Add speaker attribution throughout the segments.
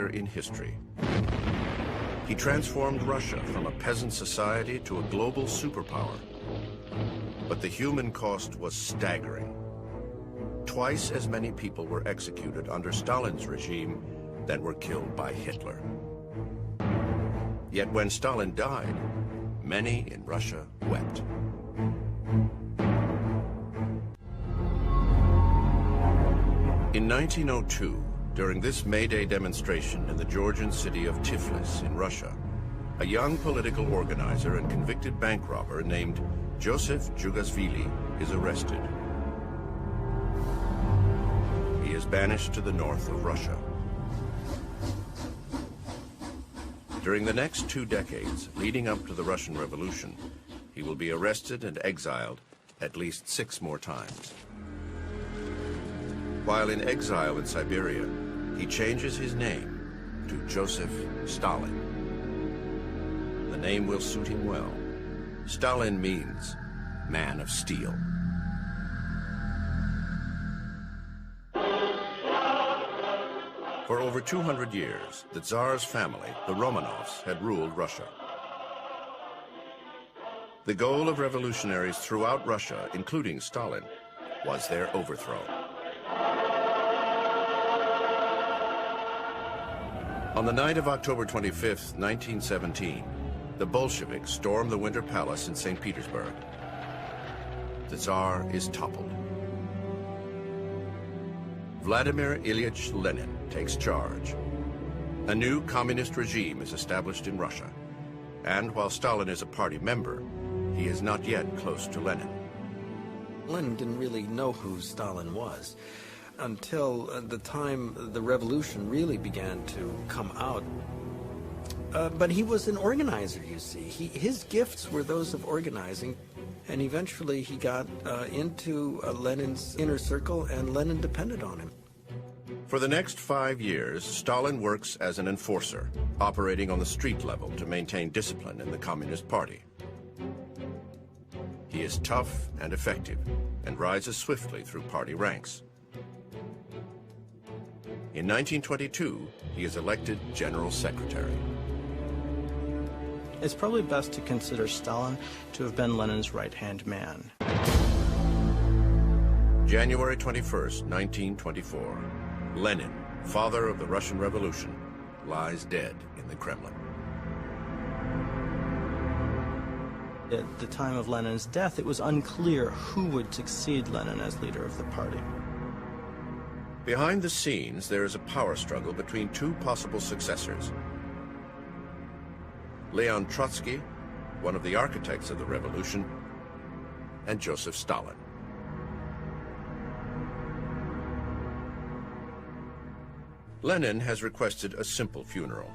Speaker 1: in history. He transformed Russia from a peasant society to a global superpower. But the human cost was staggering. Twice as many people were executed under Stalin's regime than were killed by Hitler. Yet when Stalin died, many in Russia wept. In 1902, during this May Day demonstration in the Georgian city of Tiflis in Russia, a young political organizer and convicted bank robber named Joseph Jugasvili is arrested. He is banished to the north of Russia. During the next 2 decades leading up to the Russian Revolution, he will be arrested and exiled at least 6 more times. While in exile in Siberia, he changes his name to Joseph Stalin. The name will suit him well. Stalin means man of steel. For over 200 years, the Tsar's family, the Romanovs, had ruled Russia. The goal of revolutionaries throughout Russia, including Stalin, was their overthrow. On the night of October 25th, 1917, the Bolsheviks stormed the Winter Palace in St. Petersburg. The Tsar is toppled. Vladimir Ilyich Lenin takes charge. A new communist regime is established in Russia. And while Stalin is a party member, he is not yet close to Lenin.
Speaker 2: Lenin didn't really know who Stalin was until the time the revolution really began to come out. But he was an organizer, you see. His gifts were those of organizing, and eventually he got into Lenin's inner circle, and Lenin depended on him.
Speaker 1: For the next 5 years, Stalin works as an enforcer, operating on the street level to maintain discipline in the Communist Party. He is tough and effective, and rises swiftly through party ranks. In 1922, he is elected General Secretary.
Speaker 3: It's probably best to consider Stalin to have been Lenin's right-hand man.
Speaker 1: January 21st, 1924. Lenin, father of the Russian Revolution, lies dead in the Kremlin.
Speaker 3: At the time of Lenin's death, it was unclear who would succeed Lenin as leader of the party.
Speaker 1: Behind the scenes, there is a power struggle between 2 possible successors. Leon Trotsky, one of the architects of the revolution, and Joseph Stalin. Lenin has requested a simple funeral,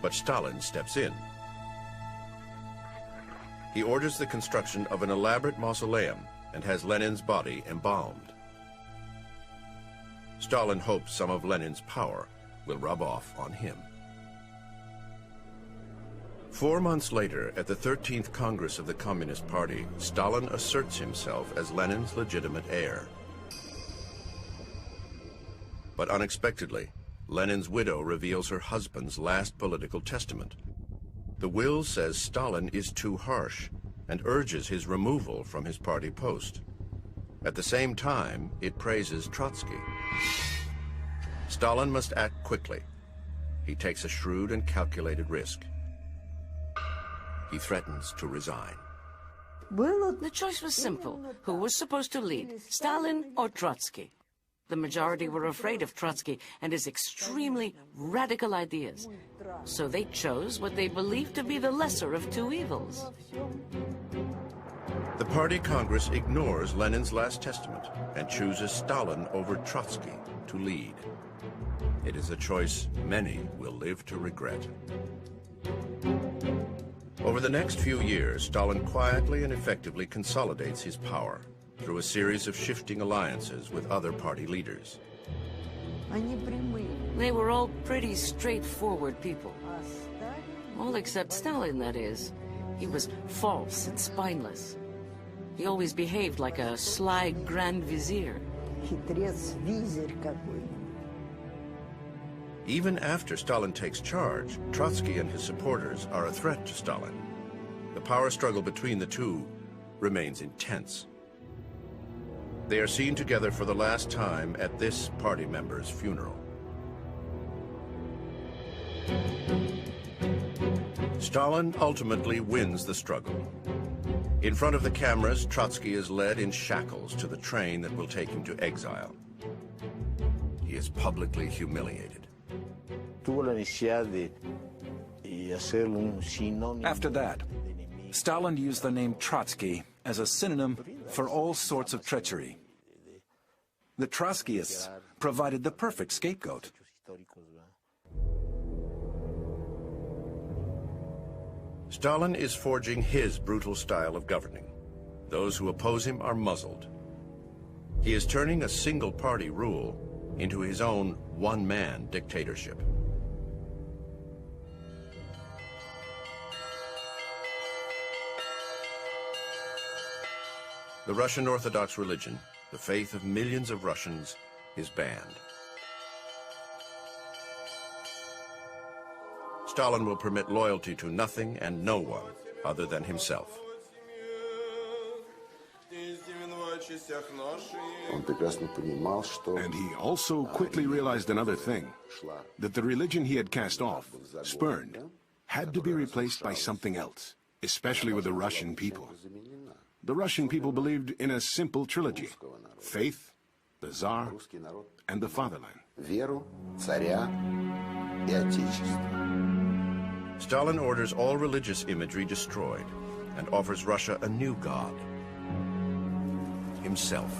Speaker 1: but Stalin steps in. He orders the construction of an elaborate mausoleum and has Lenin's body embalmed. Stalin hopes some of Lenin's power will rub off on him. 4 months later, at the 13th Congress of the Communist Party, Stalin asserts himself as Lenin's legitimate heir. But unexpectedly, Lenin's widow reveals her husband's last political testament. The will says Stalin is too harsh and urges his removal from his party post. At the same time, it praises Trotsky. Stalin must act quickly. He takes a shrewd and calculated risk. He threatens to resign.
Speaker 4: The choice was simple. Who was supposed to lead, Stalin or Trotsky? The majority were afraid of Trotsky and his extremely radical ideas. So they chose what they believed to be the lesser of 2 evils.
Speaker 1: The party Congress ignores Lenin's last testament and chooses Stalin over Trotsky to lead. It is a choice many will live to regret. Over the next few years, Stalin quietly and effectively consolidates his power through a series of shifting alliances with other party leaders.
Speaker 4: They were all pretty straightforward people. All except Stalin, that is. He was false and spineless. He always behaved like a sly Grand Vizier.
Speaker 1: Even after Stalin takes charge, Trotsky and his supporters are a threat to Stalin. The power struggle between the two remains intense. They are seen together for the last time at this party member's funeral. Stalin ultimately wins the struggle. In front of the cameras, Trotsky is led in shackles to the train that will take him to exile. He is publicly humiliated.
Speaker 5: After that, Stalin used the name Trotsky as a synonym for all sorts of treachery. The Trotskyists provided the perfect scapegoat.
Speaker 1: Stalin is forging his brutal style of governing. Those who oppose him are muzzled. He is turning a single-party rule into his own one-man dictatorship. The Russian Orthodox religion, the faith of millions of Russians, is banned. Stalin will permit loyalty to nothing and no one other than himself.
Speaker 6: And he also quickly realized another thing, that the religion he had cast off, spurned, had to be replaced by something else, especially with the Russian people. The Russian people believed in a simple trilogy: faith, the Tsar, and the fatherland.
Speaker 1: Stalin orders all religious imagery destroyed and offers Russia a new god, himself.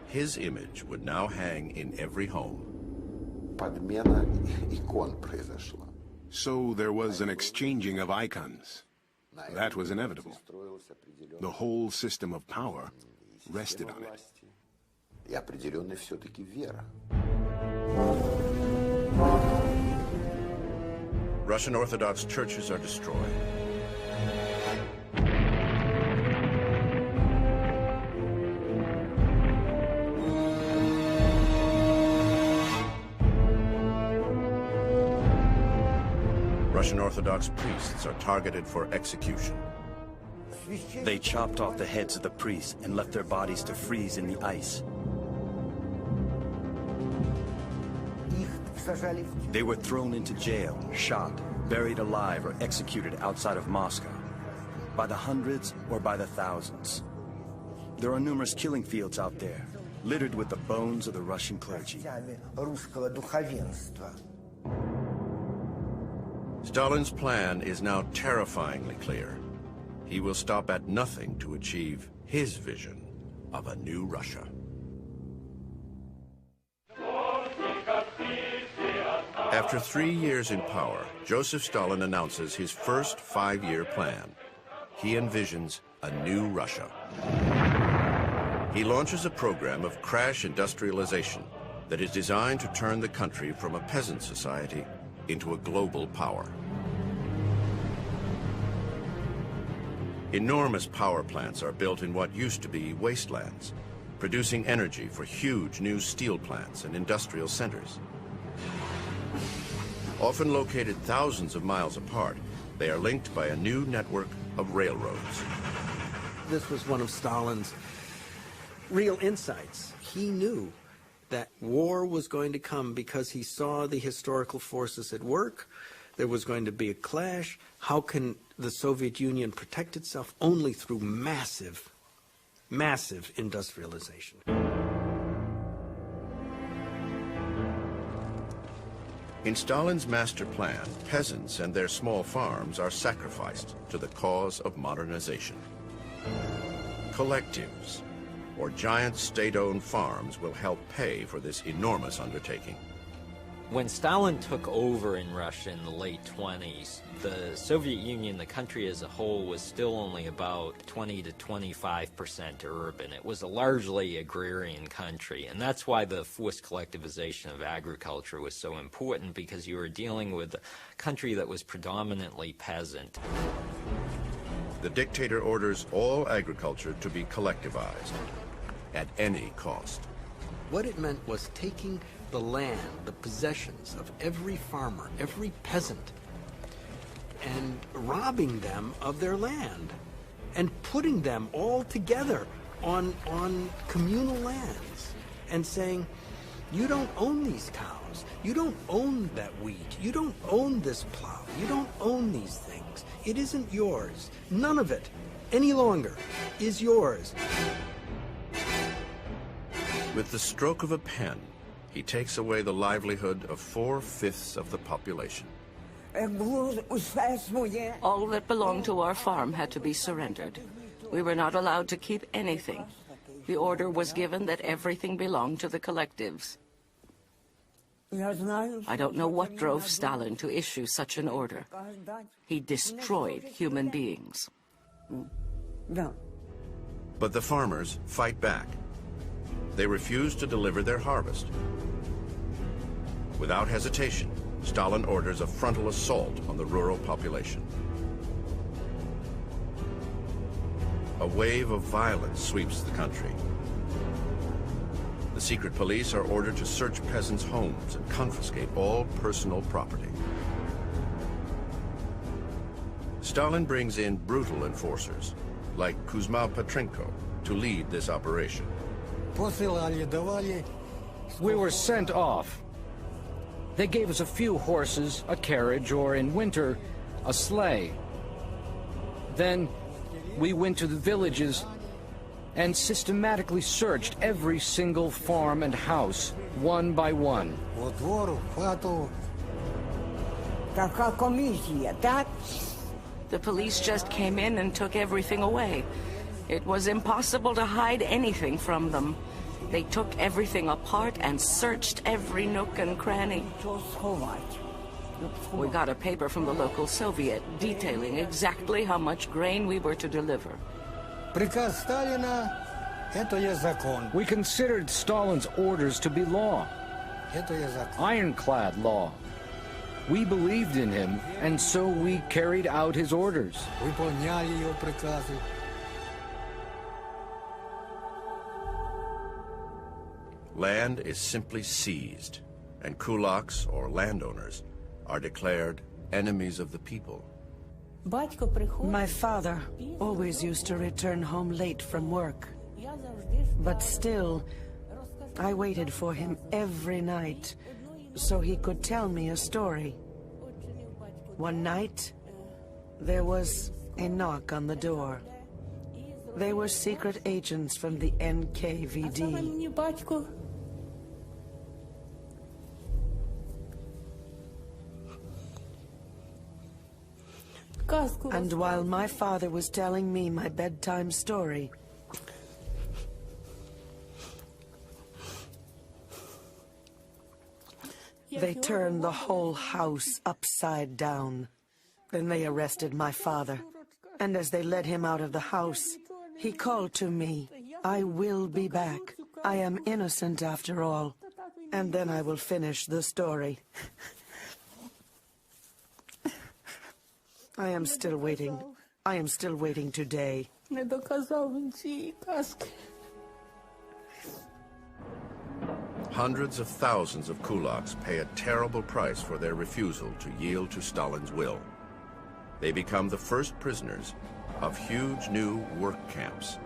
Speaker 1: His image would now hang in every home.
Speaker 6: So there was an exchanging of icons. That was inevitable. The whole system of power rested on it.
Speaker 1: Russian Orthodox churches are destroyed. Russian Orthodox priests are targeted for execution.
Speaker 7: They chopped off the heads of the priests and left their bodies to freeze in the ice. They were thrown into jail, shot, buried alive, or executed outside of Moscow, by the hundreds or by the thousands. There are numerous killing fields out there, littered with the bones of the Russian clergy.
Speaker 1: Stalin's plan is now terrifyingly clear. He will stop at nothing to achieve his vision of a new Russia. After 3 years in power, Joseph Stalin announces his first 5-year plan. He envisions a new Russia. He launches a program of crash industrialization that is designed to turn the country from a peasant society into a global power. Enormous power plants are built in what used to be wastelands, producing energy for huge new steel plants and industrial centers. Often located thousands of miles apart, they are linked by a new network of railroads.
Speaker 2: This was one of Stalin's real insights. He knew that war was going to come because he saw the historical forces at work. There was going to be a clash. How can the Soviet Union protect itself? Only through massive, massive industrialization.
Speaker 1: In Stalin's master plan, peasants and their small farms are sacrificed to the cause of modernization. Collectives, or giant state-owned farms, will help pay for this enormous undertaking.
Speaker 8: When Stalin took over in Russia in the late 20s, the Soviet Union, the country as a whole, was still only about 20 to 25% urban. It was a largely agrarian country, and that's why the forced collectivization of agriculture was so important, because you were dealing with a country that was predominantly peasant.
Speaker 1: The dictator orders all agriculture to be collectivized at any cost.
Speaker 2: What it meant was taking the land, the possessions of every farmer, every peasant, and robbing them of their land, and putting them all together on communal lands, and saying, you don't own these cows, you don't own that wheat, you don't own this plow, you don't own these things. It isn't yours. None of it, any longer, is yours.
Speaker 1: With the stroke of a pen, he takes away the livelihood of 4/5 of the population.
Speaker 4: All that belonged to our farm had to be surrendered. We were not allowed to keep anything. The order was given that everything belonged to the collectives. I don't know what drove Stalin to issue such an order. He destroyed human beings.
Speaker 1: But the farmers fight back. They refuse to deliver their harvest. Without hesitation, Stalin orders a frontal assault on the rural population. A wave of violence sweeps the country. The secret police are ordered to search peasants' homes and confiscate all personal property. Stalin brings in brutal enforcers, like Kuzma Petrenko, to lead this operation.
Speaker 9: We were sent off. They gave us a few horses, a carriage, or in winter, a sleigh. Then we went to the villages and systematically searched every single farm and house, one by one.
Speaker 4: The police just came in and took everything away. It was impossible to hide anything from them. They took everything apart and searched every nook and cranny. We got a paper from the local Soviet detailing exactly how much grain we were to deliver.
Speaker 9: We considered Stalin's orders to be law, ironclad law. We believed in him, and so we carried out his orders.
Speaker 1: Land is simply seized, and kulaks, or landowners, are declared enemies of the people.
Speaker 10: My father always used to return home late from work. But still, I waited for him every night so he could tell me a story. One night, there was a knock on the door. They were secret agents from the NKVD. And while my father was telling me my bedtime story, they turned the whole house upside down. Then they arrested my father. And as they led him out of the house, he called to me, "I will be back. I am innocent after all. And then I will finish the story." I am still waiting. I am still waiting today.
Speaker 1: Hundreds of thousands of kulaks pay a terrible price for their refusal to yield to Stalin's will. They become the first prisoners of huge new work camps.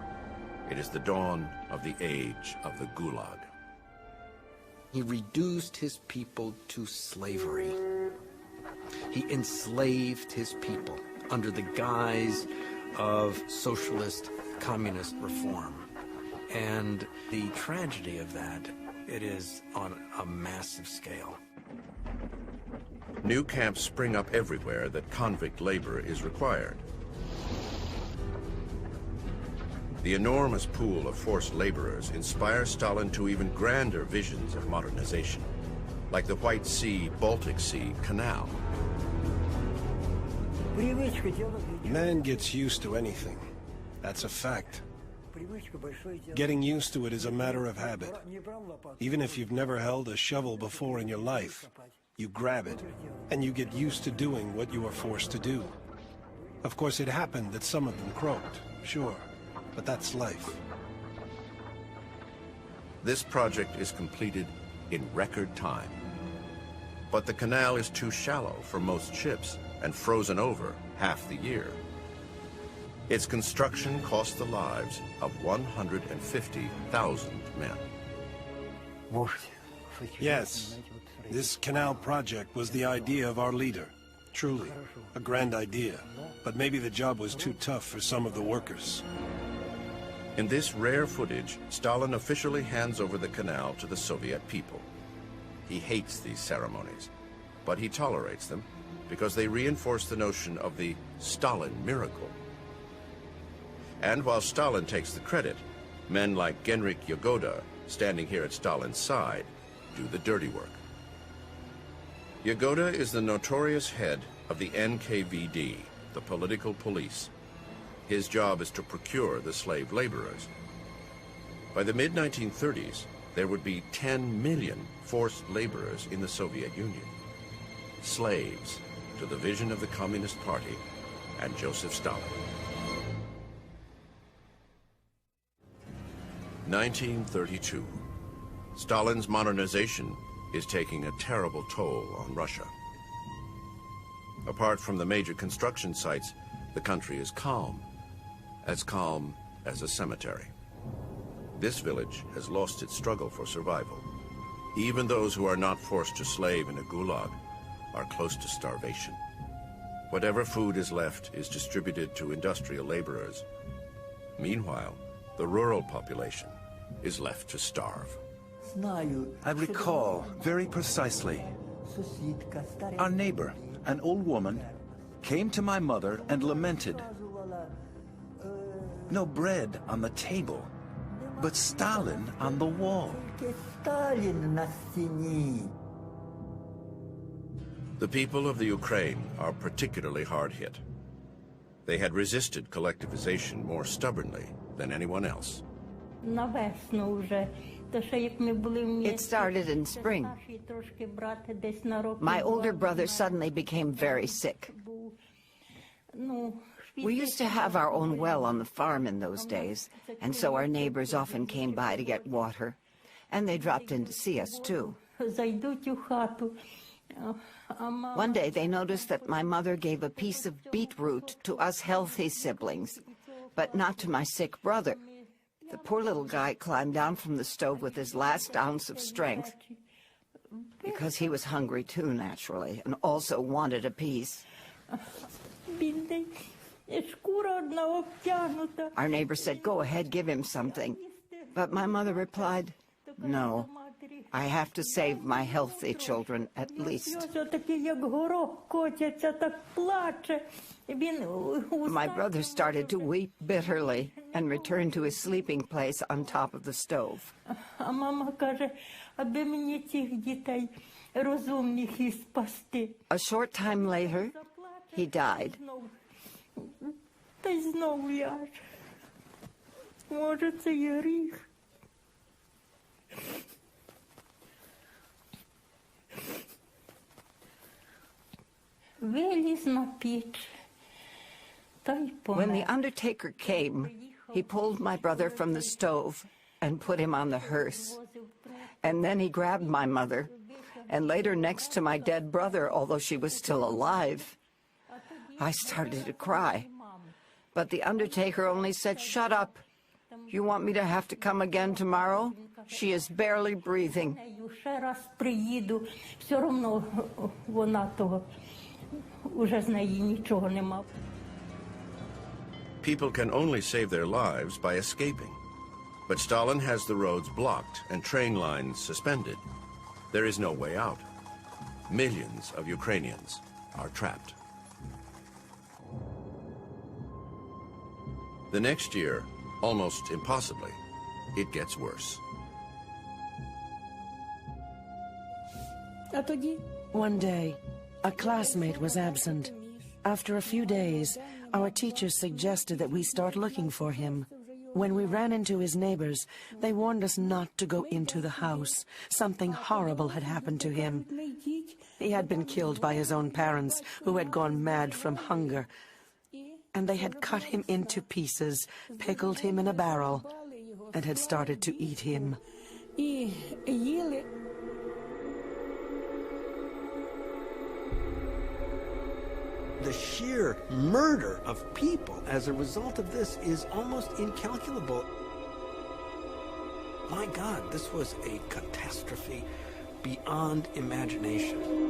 Speaker 1: It is the dawn of the age of the Gulag.
Speaker 2: He reduced his people to slavery. He enslaved his people under the guise of socialist, communist reform. And the tragedy of that, it is on a massive scale.
Speaker 1: New camps spring up everywhere that convict labor is required. The enormous pool of forced laborers inspires Stalin to even grander visions of modernization, like the White Sea-Baltic Sea Canal.
Speaker 11: Man gets used to anything. That's a fact. Getting used to it is a matter of habit. Even if you've never held a shovel before in your life, you grab it, and you get used to doing what you are forced to do. Of course, it happened that some of them croaked, sure, but that's life.
Speaker 1: This project is completed in record time. But the canal is too shallow for most ships and frozen over half the year. Its construction cost the lives of 150,000 men.
Speaker 11: Yes, this canal project was the idea of our leader. Truly, a grand idea. But maybe the job was too tough for some of the workers.
Speaker 1: In this rare footage, Stalin officially hands over the canal to the Soviet people. He hates these ceremonies, but he tolerates them because they reinforce the notion of the Stalin miracle. And while Stalin takes the credit, men like Genrikh Yagoda, standing here at Stalin's side, do the dirty work. Yagoda is the notorious head of the NKVD, the political police. His job is to procure the slave laborers. By the mid-1930s, there would be 10 million forced laborers in the Soviet Union. Slaves to the vision of the Communist Party and Joseph Stalin. 1932. Stalin's modernization is taking a terrible toll on Russia. Apart from the major construction sites, the country is calm as a cemetery. This village has lost its struggle for survival. Even those who are not forced to slave in a gulag are close to starvation. Whatever food is left is distributed to industrial laborers. Meanwhile, the rural population is left to starve.
Speaker 5: I recall very precisely. Our neighbor, an old woman, came to my mother and lamented. No bread on the table, but Stalin on the wall.
Speaker 1: The people of the Ukraine are particularly hard hit. They had resisted collectivization more stubbornly than anyone else.
Speaker 12: It started in spring. My older brother suddenly became very sick. We used to have our own well on the farm in those days, and so our neighbors often came by to get water, and they dropped in to see us too. One day they noticed that my mother gave a piece of beetroot to us healthy siblings, but not to my sick brother. The poor little guy climbed down from the stove with his last ounce of strength, because he was hungry too, naturally, and also wanted a piece. Our neighbor said, "Go ahead, give him something." But my mother replied, "No, I have to save my healthy children at least." My brother started to weep bitterly and returned to his sleeping place on top of the stove. A short time later, he died. When the undertaker came, he pulled my brother from the stove and put him on the hearse. And then he grabbed my mother and laid her next to my dead brother, although she was still alive. I started to cry, but the undertaker only said, "Shut up. You want me to have to come again tomorrow? She is barely breathing."
Speaker 1: People can only save their lives by escaping. But Stalin has the roads blocked and train lines suspended. There is no way out. Millions of Ukrainians are trapped. The next year, almost impossibly, it gets worse.
Speaker 10: One day, a classmate was absent. After a few days, our teachers suggested that we start looking for him. When we ran into his neighbors, they warned us not to go into the house. Something horrible had happened to him. He had been killed by his own parents, who had gone mad from hunger. And they had cut him into pieces, pickled him in a barrel, and had started to eat him.
Speaker 2: The sheer murder of people as a result of this is almost incalculable. My God, this was a catastrophe beyond imagination.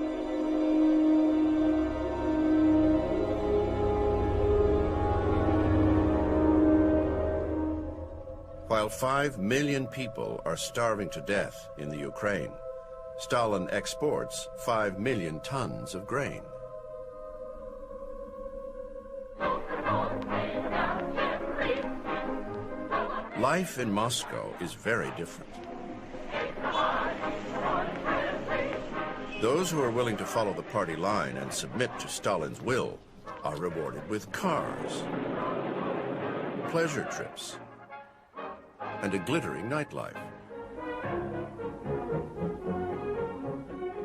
Speaker 1: While 5 million people are starving to death in the Ukraine, Stalin exports 5 million tons of grain. Life in Moscow is very different. Those who are willing to follow the party line and submit to Stalin's will are rewarded with cars, pleasure trips, and a glittering nightlife.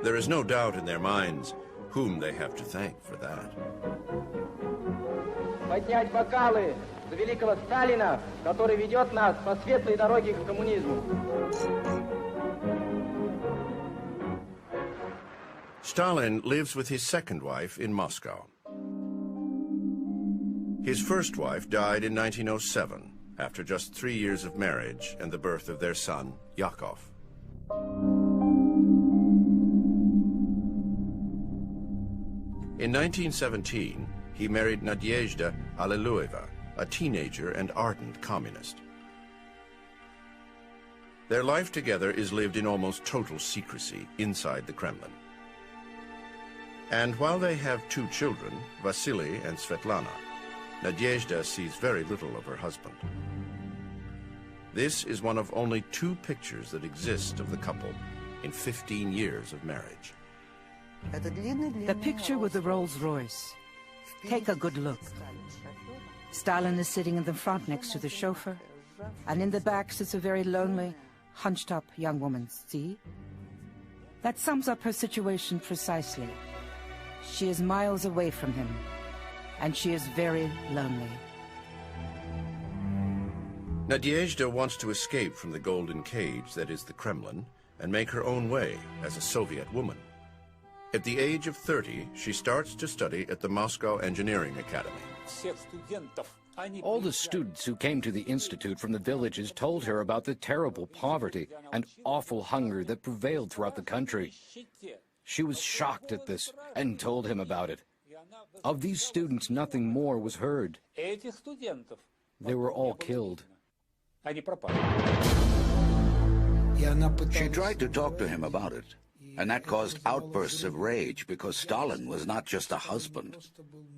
Speaker 1: There is no doubt in their minds whom they have to thank for that.
Speaker 13: Поднять бокалы за великого Сталина, который ведет нас по светлой дороге к коммунизму.
Speaker 1: Stalin lives with his second wife in Moscow. His first wife died in 1907, after just 3 years of marriage and the birth of their son, Yakov. In 1917, he married Nadezhda Alleluyeva, a teenager and ardent communist. Their life together is lived in almost total secrecy inside the Kremlin. And while they have 2 children, Vasily and Svetlana, Nadezhda sees very little of her husband. This is one of only 2 pictures that exist of the couple in 15 years of marriage.
Speaker 14: The picture with the Rolls Royce. Take a good look. Stalin is sitting in the front next to the chauffeur, and in the back sits a very lonely, hunched-up young woman. See? That sums up her situation precisely. She is miles away from him, and she is very lonely.
Speaker 1: Nadezhda wants to escape from the golden cage that is the Kremlin and make her own way as a Soviet woman. At the age of 30, she starts to study at the Moscow Engineering Academy.
Speaker 9: All the students who came to the institute from the villages told her about the terrible poverty and awful hunger that prevailed throughout the country. She was shocked at this and told him about it. Of these students, nothing more was heard. They were all killed.
Speaker 15: She tried to talk to him about it, and that caused outbursts of rage because Stalin was not just a husband.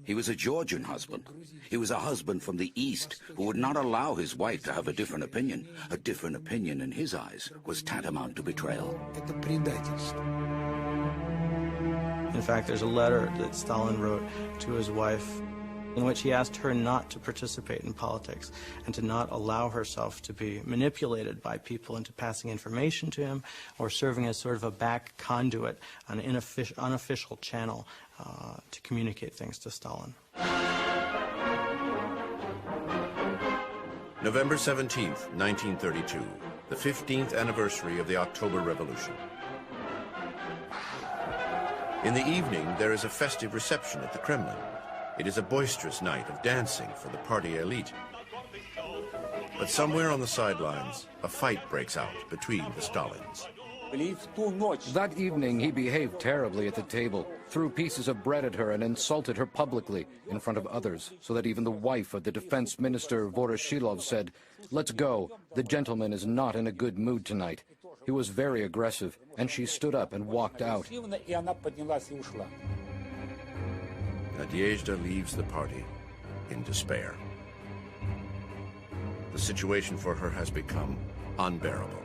Speaker 15: He was a Georgian husband. He was a husband from the East who would not allow his wife to have a different opinion. A different opinion in his eyes was tantamount to betrayal.
Speaker 3: In fact, there's a letter that Stalin wrote to his wife in which he asked her not to participate in politics and to not allow herself to be manipulated by people into passing information to him or serving as sort of a back conduit, an unofficial channel to communicate things to Stalin.
Speaker 1: November 17th, 1932, the 15th anniversary of the October Revolution. In the evening, there is a festive reception at the Kremlin. It is a boisterous night of dancing for the party elite. But somewhere on the sidelines, a fight breaks out between the Stalins.
Speaker 9: That evening, he behaved terribly at the table, threw pieces of bread at her and insulted her publicly in front of others, so that even the wife of the defense minister, Voroshilov, said, "Let's go. The gentleman is not in a good mood tonight." He was very aggressive, and she stood up and walked out.
Speaker 1: Nadezhda leaves the party in despair. The situation for her has become unbearable.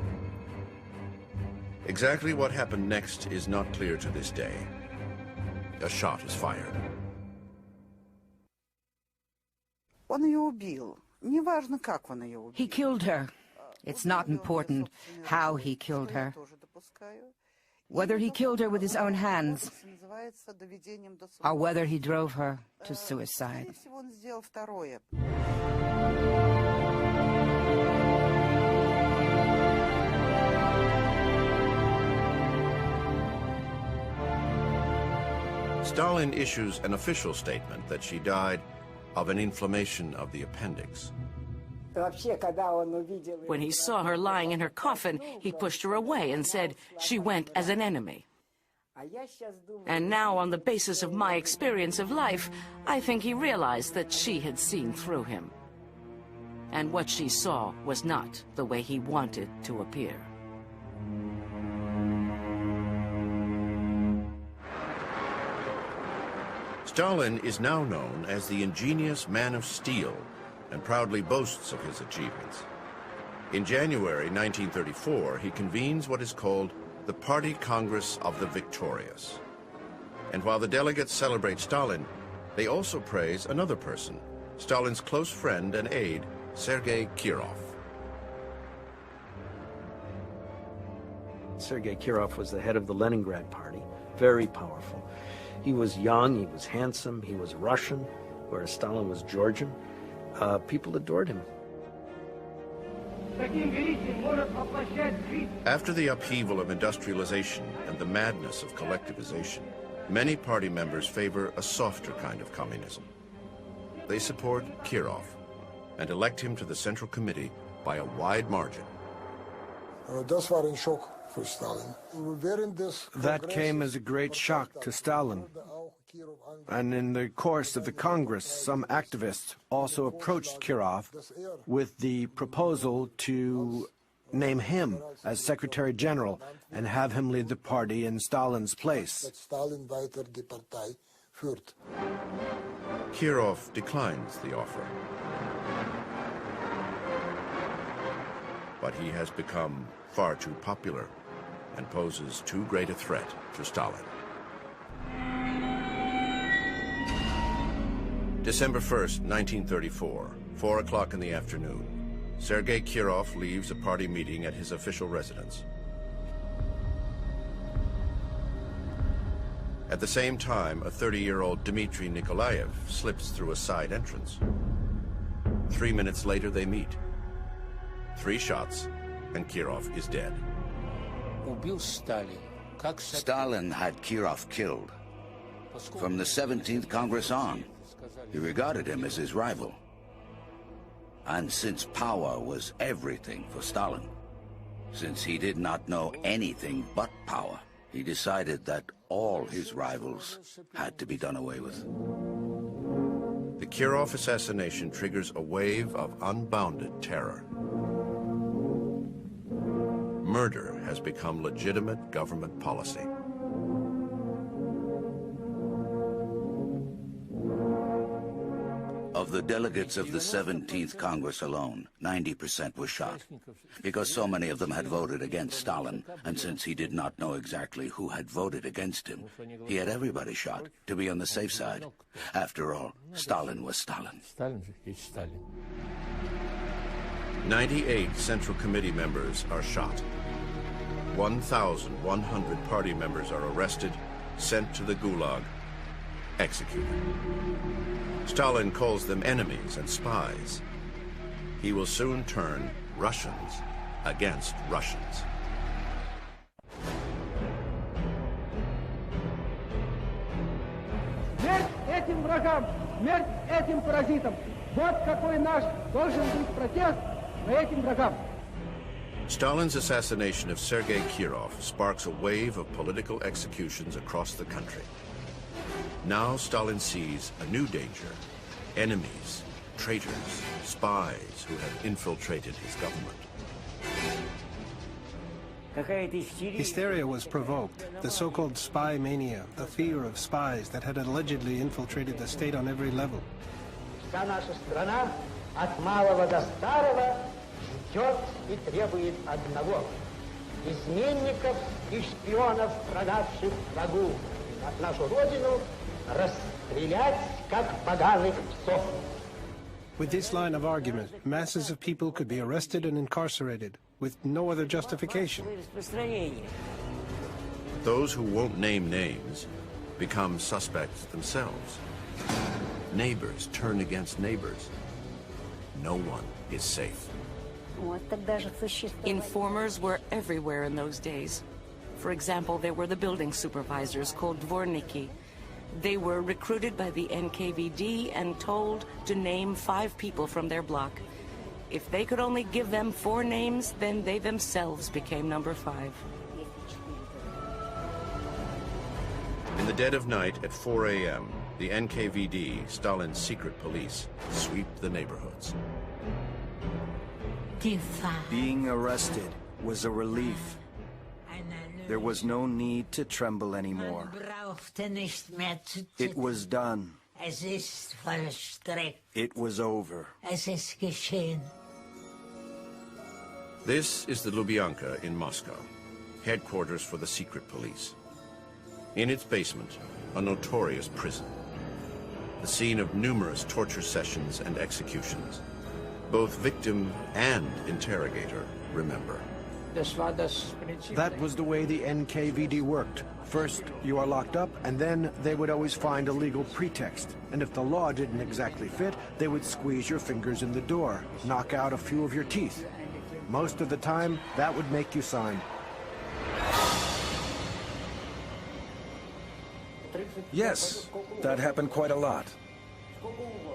Speaker 1: Exactly what happened next is not clear to this day. A shot is fired.
Speaker 14: He killed her. It's not important how he killed her. Whether he killed her with his own hands, or whether he drove her to suicide.
Speaker 1: Stalin issues an official statement that she died of an inflammation of the appendix.
Speaker 4: When he saw her lying in her coffin, he pushed her away and said she went as an enemy. And now, on the basis of my experience of life, I think he realized that she had seen through him. And what she saw was not the way he wanted to appear.
Speaker 1: Stalin is now known as the ingenious man of steel and proudly boasts of his achievements. In January 1934, he convenes what is called the Party Congress of the Victorious. And while the delegates celebrate Stalin, they also praise another person, Stalin's close friend and aide, Sergei Kirov.
Speaker 2: Sergei Kirov was the head of the Leningrad Party, very powerful. He was young, he was handsome, he was Russian, whereas Stalin was Georgian. People adored him.
Speaker 1: After the upheaval of industrialization and the madness of collectivization, many party members favor a softer kind of communism. They support Kirov and elect him to the Central Committee by a wide margin.
Speaker 11: That came as a great shock to Stalin. And in the course of the Congress, some activists also approached Kirov with the proposal to name him as Secretary General and have him lead the party in Stalin's place.
Speaker 1: Kirov declines the offer. But he has become far too popular and poses too great a threat to Stalin. December 1st, 1934, 4 o'clock in the afternoon. Sergei Kirov leaves a party meeting at his official residence. At the same time, a 30-year-old Dmitry Nikolaev slips through a side entrance. 3 minutes later, they meet. 3 shots, and Kirov is dead.
Speaker 15: Stalin had Kirov killed. From the 17th Congress on, he regarded him as his rival. And since power was everything for Stalin, since he did not know anything but power, he decided that all his rivals had to be done away with.
Speaker 1: The Kirov assassination triggers a wave of unbounded terror. Murder has become legitimate government policy.
Speaker 15: Of the delegates of the 17th Congress alone, 90% were shot, because so many of them had voted against Stalin, and since he did not know exactly who had voted against him, he had everybody shot, to be on the safe side. After all, Stalin was Stalin.
Speaker 1: 98 Central Committee members are shot. 1,100 party members are arrested, sent to the Gulag, executed. Stalin calls them enemies and spies. He will soon turn Russians against Russians.
Speaker 13: Смерть этим врагам! Смерть этим паразитам! Вот какой наш должен быть протест этим врагам!
Speaker 1: Stalin's assassination of Sergei Kirov sparks a wave of political executions across the country. Now Stalin sees a new danger: enemies, traitors, spies who have infiltrated his government.
Speaker 11: Hysteria was provoked. The so-called spy mania, the fear of spies that had allegedly infiltrated the state on every level.
Speaker 13: Вся наша страна от малого до старого ждет и требует одного: изменников и шпионов, продавших врагу нашу родину, расстрелять как поганых псов.
Speaker 11: With this line of argument, masses of people could be arrested and incarcerated, with no other justification.
Speaker 1: Those who won't name names become suspects themselves. Neighbors turn against neighbors. No one is safe.
Speaker 4: Informers were everywhere in those days. For example, there were the building supervisors called dvorniki. They were recruited by the NKVD and told to name 5 people from their block. If they could only give them 4 names, then they themselves became number 5.
Speaker 1: In the dead of night at 4 a.m., the NKVD, Stalin's secret police, sweep the neighborhoods.
Speaker 7: Being arrested was a relief. There was no need to tremble anymore. It was done. It was over.
Speaker 1: This is the Lubyanka in Moscow, headquarters for the secret police. In its basement, a notorious prison, the scene of numerous torture sessions and executions. Both victim and interrogator remember.
Speaker 16: That was the way the NKVD worked. First, you are locked up, and then they would always find a legal pretext. And if the law didn't exactly fit, they would squeeze your fingers in the door, knock out a few of your teeth. Most of the time, that would make you sign.
Speaker 5: Yes, that happened quite a lot.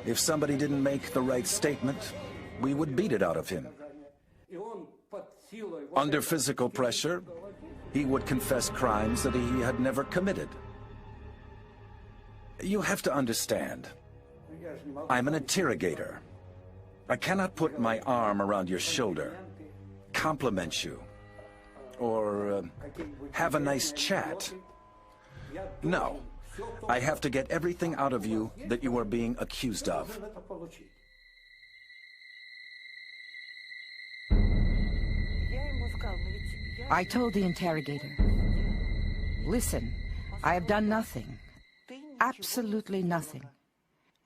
Speaker 5: If somebody didn't make the right statement, we would beat it out of him. Under physical pressure, he would confess crimes that he had never committed. You have to understand, I'm an interrogator. I cannot put my arm around your shoulder, compliment you, or have a nice chat. No, I have to get everything out of you that you are being accused of.
Speaker 14: I told the interrogator, listen, I have done nothing, absolutely nothing.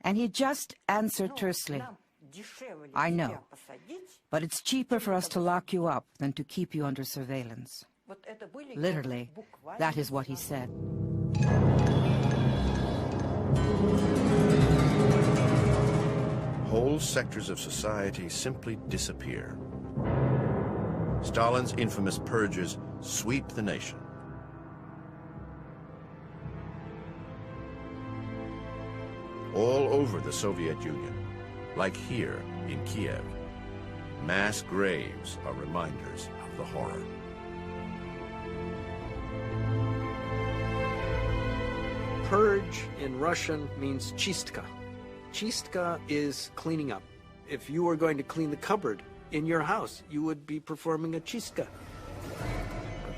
Speaker 14: And he just answered tersely, I know, but it's cheaper for us to lock you up than to keep you under surveillance. Literally, that is what he said.
Speaker 1: Whole sectors of society simply disappear. Stalin's infamous purges sweep the nation. All over the Soviet Union, like here in Kiev, mass graves are reminders of the horror.
Speaker 2: Purge in Russian means chistka. Chistka is cleaning up. If you were going to clean the cupboard in your house, you would be performing a chistka.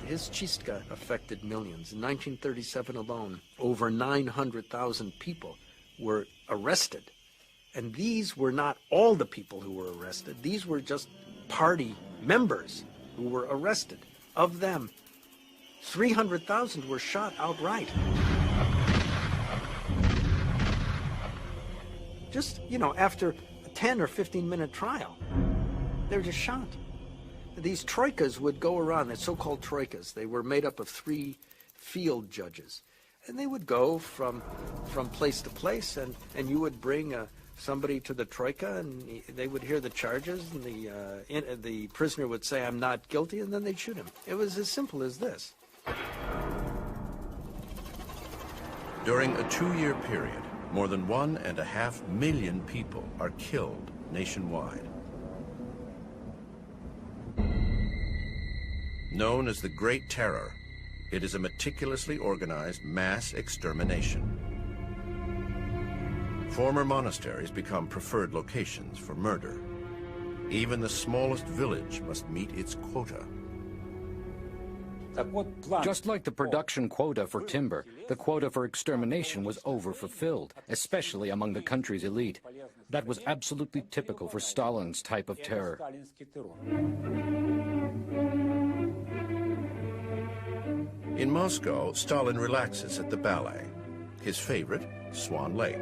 Speaker 2: His chistka affected millions. In 1937 alone, over 900,000 people were arrested. And these were not all the people who were arrested. These were just party members who were arrested. Of them, 300,000 were shot outright. Just, after a 10 or 15-minute trial, they were just shot. These troikas would go around, the so-called troikas. They were made up of 3 field judges. And they would go from place to place, and you would bring somebody to the troika, and they would hear the charges, and the prisoner would say, I'm not guilty, and then they'd shoot him. It was as simple as this.
Speaker 1: During a 2-year period, more than 1.5 million people are killed nationwide. Known as the Great Terror, it is a meticulously organized mass extermination. Former monasteries become preferred locations for murder. Even the smallest village must meet its quota.
Speaker 9: Just like the production quota for timber, the quota for extermination was overfulfilled, especially among the country's elite. That was absolutely typical for Stalin's type of terror.
Speaker 1: In Moscow, Stalin relaxes at the ballet, his favorite, Swan Lake.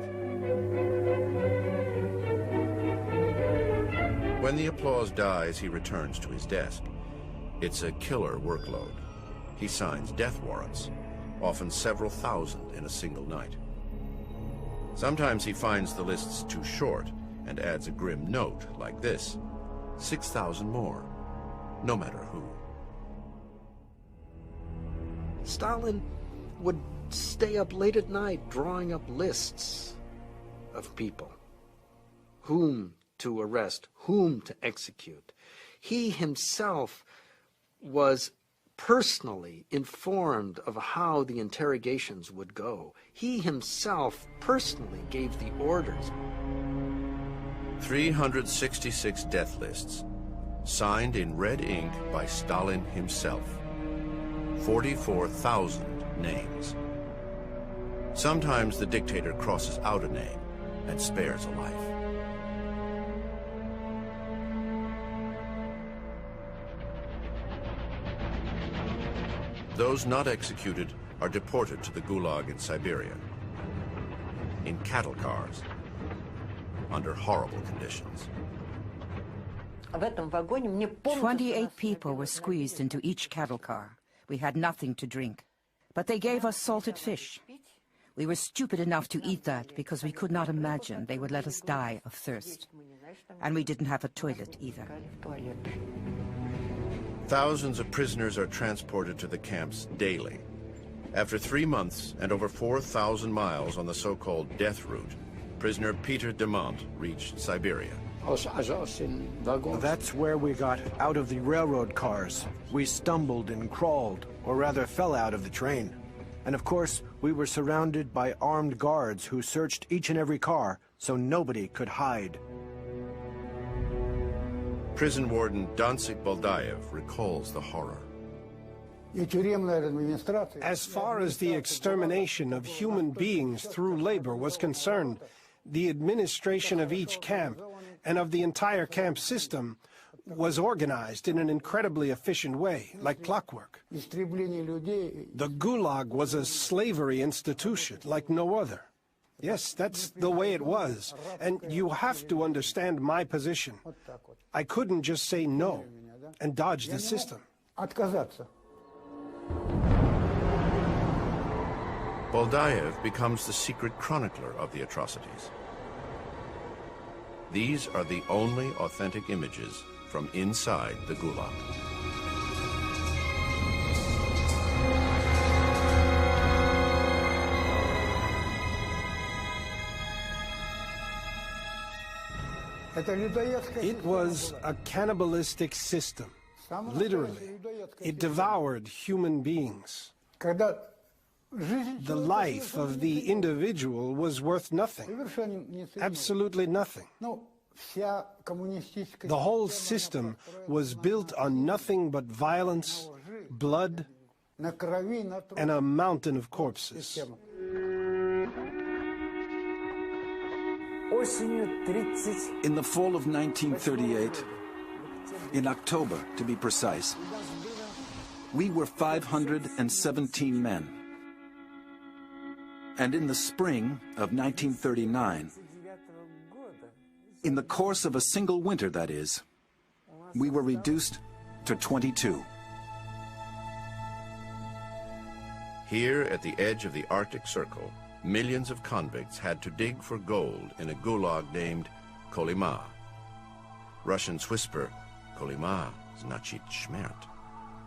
Speaker 1: When the applause dies, he returns to his desk. It's a killer workload. He signs death warrants, often several thousand in a single night. Sometimes he finds the lists too short and adds a grim note like this: 6,000 more, no matter who.
Speaker 2: Stalin would stay up late at night drawing up lists of people, whom to arrest, whom to execute. He himself was personally informed of how the interrogations would go. He himself personally gave the orders.
Speaker 1: 366 death lists, signed in red ink by Stalin himself. 44,000 names. Sometimes the dictator crosses out a name and spares a life. Those not executed are deported to the Gulag in Siberia, in cattle cars, under horrible conditions.
Speaker 14: 28 people were squeezed into each cattle car. We had nothing to drink, but they gave us salted fish. We were stupid enough to eat that because we could not imagine they would let us die of thirst. And we didn't have a toilet either.
Speaker 1: Thousands of prisoners are transported to the camps daily. After 3 months and over 4,000 miles on the so-called death route, prisoner Peter Demont reached Siberia.
Speaker 16: That's where we got out of the railroad cars. We stumbled and crawled, or rather fell out of the train. And of course, we were surrounded by armed guards who searched each and every car so nobody could hide.
Speaker 1: Prison warden Danzig Baldaev recalls the horror.
Speaker 11: As far as the extermination of human beings through labor was concerned, the administration of each camp and of the entire camp system was organized in an incredibly efficient way, like clockwork. The Gulag was a slavery institution like no other. Yes, that's the way it was, and you have to understand my position. I couldn't just say no and dodge the system.
Speaker 1: Baldaev becomes the secret chronicler of the atrocities. These are the only authentic images from inside the Gulag.
Speaker 11: It was a cannibalistic system. Literally, it devoured human beings. The life of the individual was worth nothing, absolutely nothing. The whole system was built on nothing but violence, blood, and a mountain of corpses.
Speaker 5: In the fall of 1938, in October to be precise, we were 517 men. And in the spring of 1939, in the course of a single winter, that is, we were reduced to 22.
Speaker 1: Here at the edge of the Arctic Circle, millions of convicts had to dig for gold in a gulag named Kolyma. Russians whisper, Kolyma значит śmierć.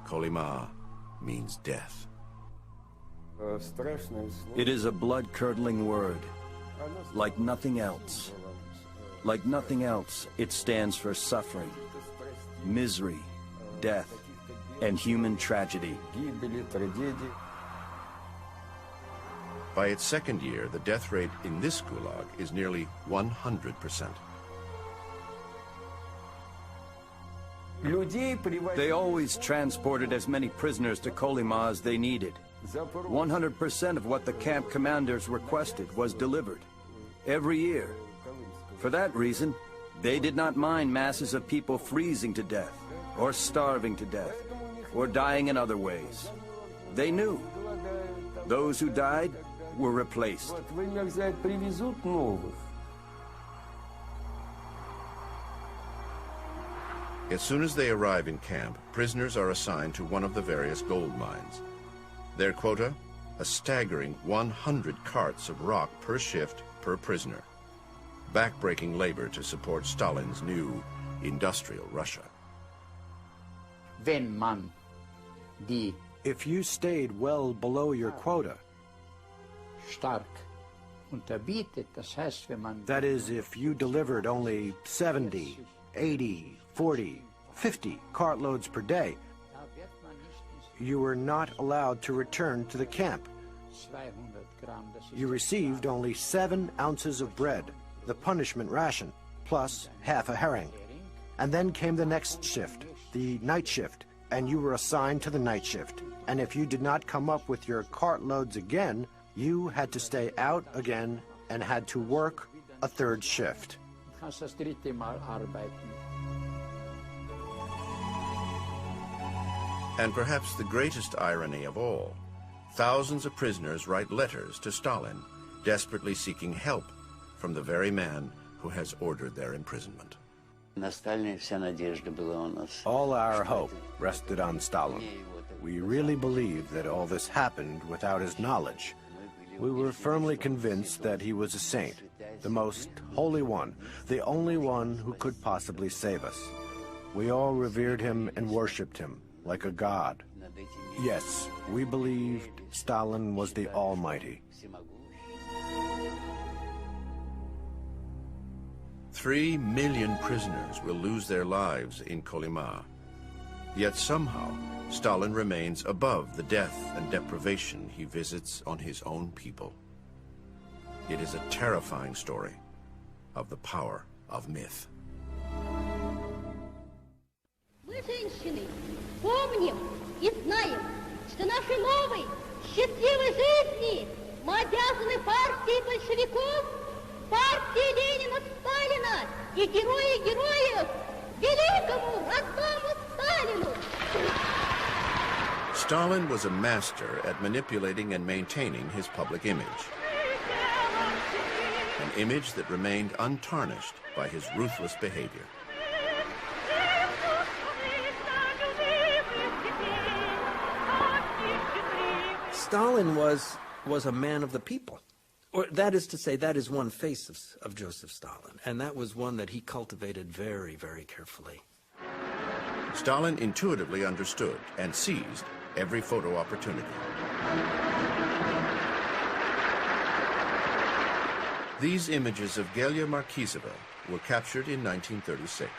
Speaker 1: Kolyma means death.
Speaker 7: It is a blood-curdling word, like nothing else. Like nothing else, it stands for suffering, misery, death, and human tragedy.
Speaker 1: By its second year, the death rate in this gulag is nearly 100%.
Speaker 7: They always transported as many prisoners to Kolyma as they needed. 100% of what the camp commanders requested was delivered, every year. For that reason, they did not mind masses of people freezing to death, or starving to death, or dying in other ways. They knew those who died were replaced.
Speaker 1: As soon as they arrive in camp, prisoners are assigned to one of the various gold mines. Their quota? A staggering 100 carts of rock per shift per prisoner. Backbreaking labor to support Stalin's new industrial Russia.
Speaker 16: If you stayed well below your quota, That is, if you delivered only 70, 80, 40, 50 cartloads per day, you were not allowed to return to the camp. You received only 7 ounces of bread, the punishment ration, plus half a herring. And then came the next shift, the night shift, and you were assigned to the night shift. And if you did not come up with your cartloads again, you had to stay out again and had to work a 3rd shift.
Speaker 1: And perhaps the greatest irony of all, thousands of prisoners write letters to Stalin, desperately seeking help from the very man who has ordered their imprisonment.
Speaker 16: All our hope rested on Stalin. We really believed that all this happened without his knowledge. We were firmly convinced that he was a saint, the most holy one, the only one who could possibly save us. We all revered him and worshipped him like a god. Yes, we believed Stalin was the Almighty.
Speaker 1: 3 million prisoners will lose their lives in Kolyma. Yet somehow, Stalin remains above the death and deprivation he visits on his own people. It is a terrifying story of the power of myth.
Speaker 17: Мы, женщины, помним и знаем, что нашей новой, счастливой жизни мы обязаны партии большевиков, партии Ленина, Сталина и героев, великому родному Сталину.
Speaker 1: Stalin was a master at manipulating and maintaining his public image. An image that remained untarnished by his ruthless behavior.
Speaker 2: Stalin was a man of the people. Or that is to say, that is one face of Joseph Stalin, and that was one that he cultivated very, very carefully.
Speaker 1: Stalin intuitively understood and seized every photo opportunity. These images of Gelia Markizova were captured in 1936.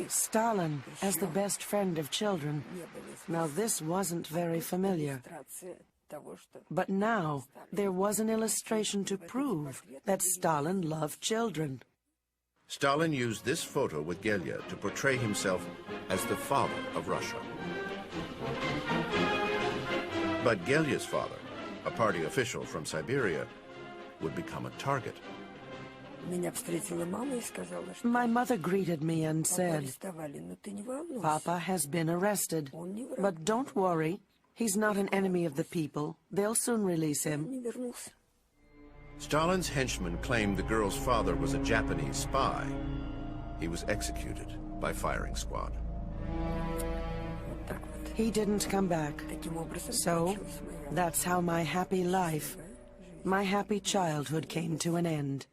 Speaker 10: Stalin as the best friend of children. Now this wasn't very familiar. But now there was an illustration to prove that Stalin loved children.
Speaker 1: Stalin used this photo with Gelia to portray himself as the father of Russia. But Gelia's father, a party official from Siberia, would become a target.
Speaker 10: My mother greeted me and said, "Papa has been arrested, but don't worry, he's not an enemy of the people. They'll soon release him."
Speaker 1: Stalin's henchmen claimed the girl's father was a Japanese spy. He was executed by firing squad.
Speaker 10: He didn't come back. So, that's how my happy life, my happy childhood came to an end.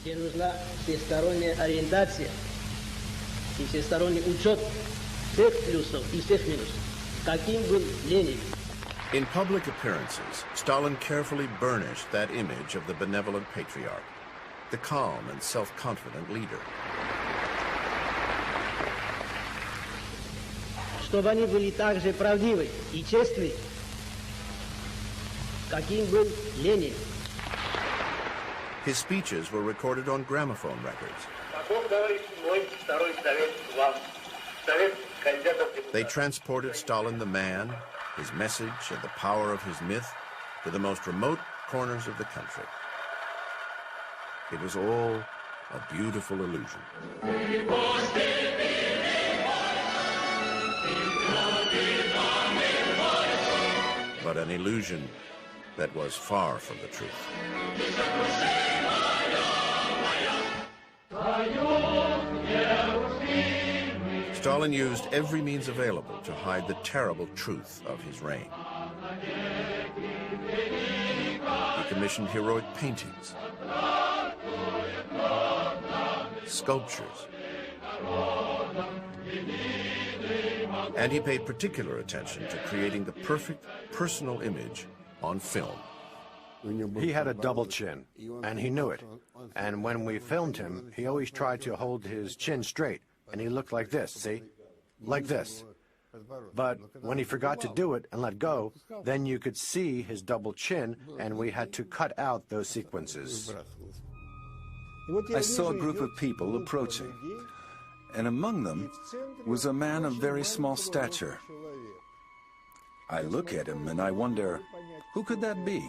Speaker 13: Где нужна всесторонняя ориентация и всесторонний учет всех плюсов и всех минусов. Каким был Ленин?
Speaker 1: In public appearances, Stalin carefully burnished that image of the benevolent patriarch, the calm and self-confident leader.
Speaker 13: Чтобы они были так же правдивы и честны, каким был Ленин.
Speaker 1: His speeches were recorded on gramophone records. They transported Stalin the man, his message, and the power of his myth to the most remote corners of the country. It was all a beautiful illusion. But an illusion that was far from the truth. Stalin used every means available to hide the terrible truth of his reign. He commissioned heroic paintings, sculptures, And he paid particular attention to creating the perfect personal image on film.
Speaker 16: He had a double chin, and he knew it. And when we filmed him, he always tried to hold his chin straight, and he looked like this, see? Like this. But when he forgot to do it and let go, then you could see his double chin, and we had to cut out those sequences.
Speaker 5: I saw a group of people approaching, and among them was a man of very small stature. I look at him and I wonder, who could that be?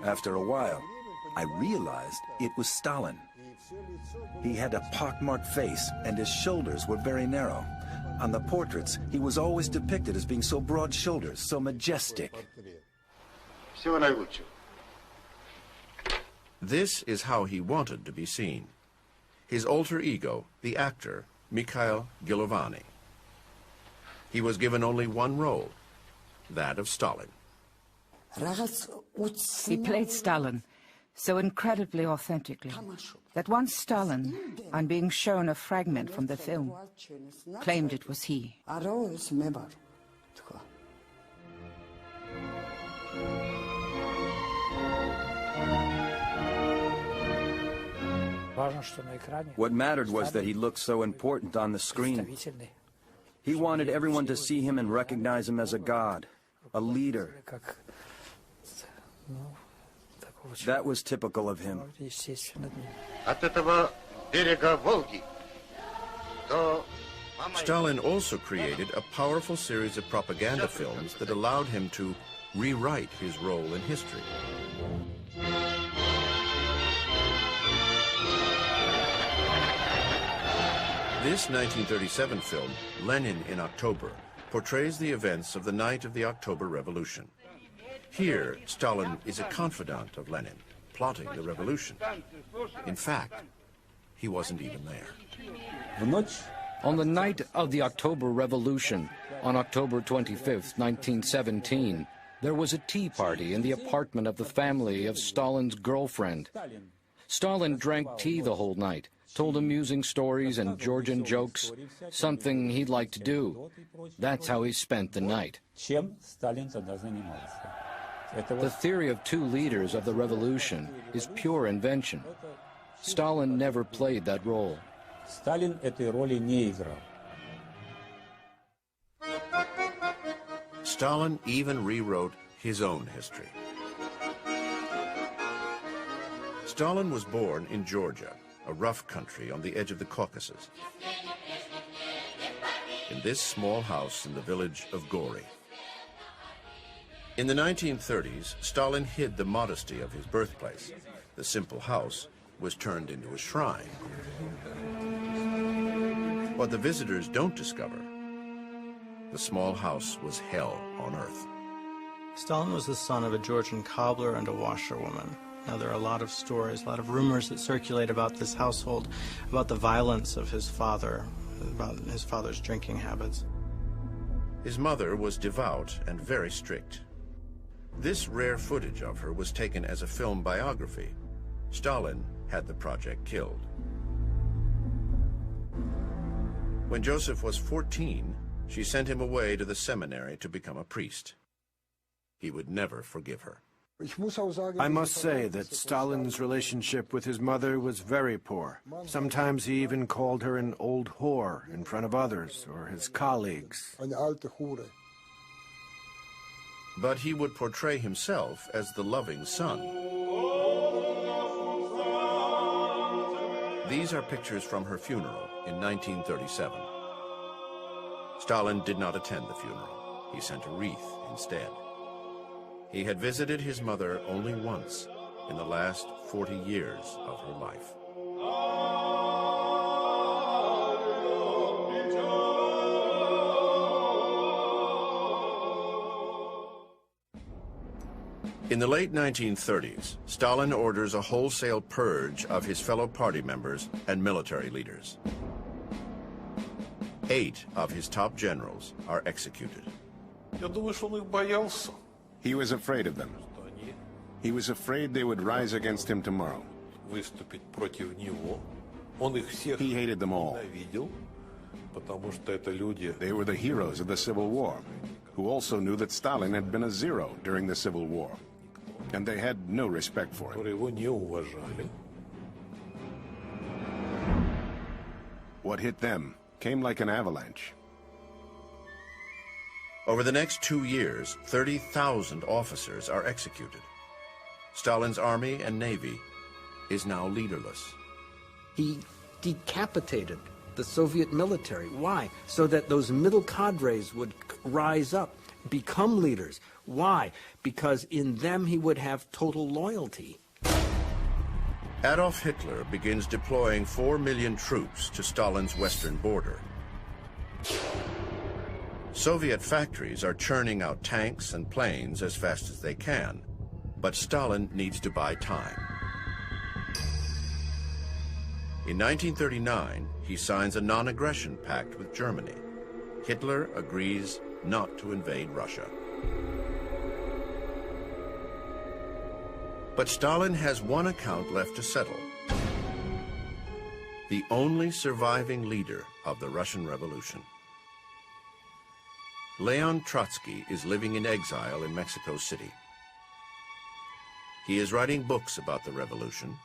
Speaker 5: After a while, I realized it was Stalin. He had a pockmarked face, and his shoulders were very narrow. On the portraits, he was always depicted as being so broad-shouldered, so majestic.
Speaker 1: This is how he wanted to be seen. His alter ego, the actor, Mikhail Gilovani. He was given only one role, that of Stalin.
Speaker 14: He played Stalin so incredibly authentically that once Stalin, on being shown a fragment from the film, claimed it was he.
Speaker 7: What mattered was that he looked so important on the screen. He wanted everyone to see him and recognize him as a god, a leader. That was typical of him.
Speaker 1: Stalin also created a powerful series of propaganda films that allowed him to rewrite his role in history. This 1937 film, Lenin in October, portrays the events of the night of the October Revolution. Here, Stalin is a confidant of Lenin, plotting the revolution. In fact, he wasn't even there.
Speaker 9: On the night of the October Revolution, on October 25th, 1917, there was a tea party in the apartment of the family of Stalin's girlfriend. Stalin drank tea the whole night, told amusing stories and Georgian jokes, something he'd like to do. That's how he spent the night. The theory of two leaders of the revolution is pure invention. Stalin never played that role.
Speaker 1: Stalin even rewrote his own history. Stalin was born in Georgia, a rough country on the edge of the Caucasus, in this small house in the village of Gori. In the 1930s, Stalin hid the modesty of his birthplace. The simple house was turned into a shrine. What the visitors don't discover, the small house was hell on earth.
Speaker 3: Stalin was the son of a Georgian cobbler and a washerwoman. Now, there are a lot of stories, a lot of rumors that circulate about this household, about the violence of his father, about his father's drinking habits.
Speaker 1: His mother was devout and very strict. This rare footage of her was taken as a film biography. Stalin had the project killed. When Joseph was 14, she sent him away to the seminary to become a priest. He would never forgive her.
Speaker 16: I must say that Stalin's relationship with his mother was very poor. Sometimes he even called her an old whore in front of others or his colleagues.
Speaker 1: But he would portray himself as the loving son. These are pictures from her funeral in 1937. Stalin did not attend the funeral. He sent a wreath instead. He had visited his mother only once in the last 40 years of her life. In the late 1930s, Stalin orders a wholesale purge of his fellow party members and military leaders. 8 of his top generals are executed.
Speaker 6: He was afraid of them. He was afraid they would rise against him tomorrow. He hated them all. They were the heroes of the Civil War, who also knew that Stalin had been a zero during the Civil War, and they had no respect for him. What hit them came like an avalanche.
Speaker 1: Over the next 2 years, 30,000 officers are executed. Stalin's army and navy is now leaderless.
Speaker 2: He decapitated the Soviet military. Why? So that those middle cadres would rise up, become leaders. Why? Because in them he would have total loyalty.
Speaker 1: Adolf Hitler begins deploying 4 million troops to Stalin's western border. Soviet factories are churning out tanks and planes as fast as they can, but Stalin needs to buy time. In 1939, he signs a non-aggression pact with Germany. Hitler agrees not to invade Russia. But Stalin has one account left to settle. The only surviving leader of the Russian Revolution. Leon Trotsky is living in exile in Mexico City. He is writing books about the revolution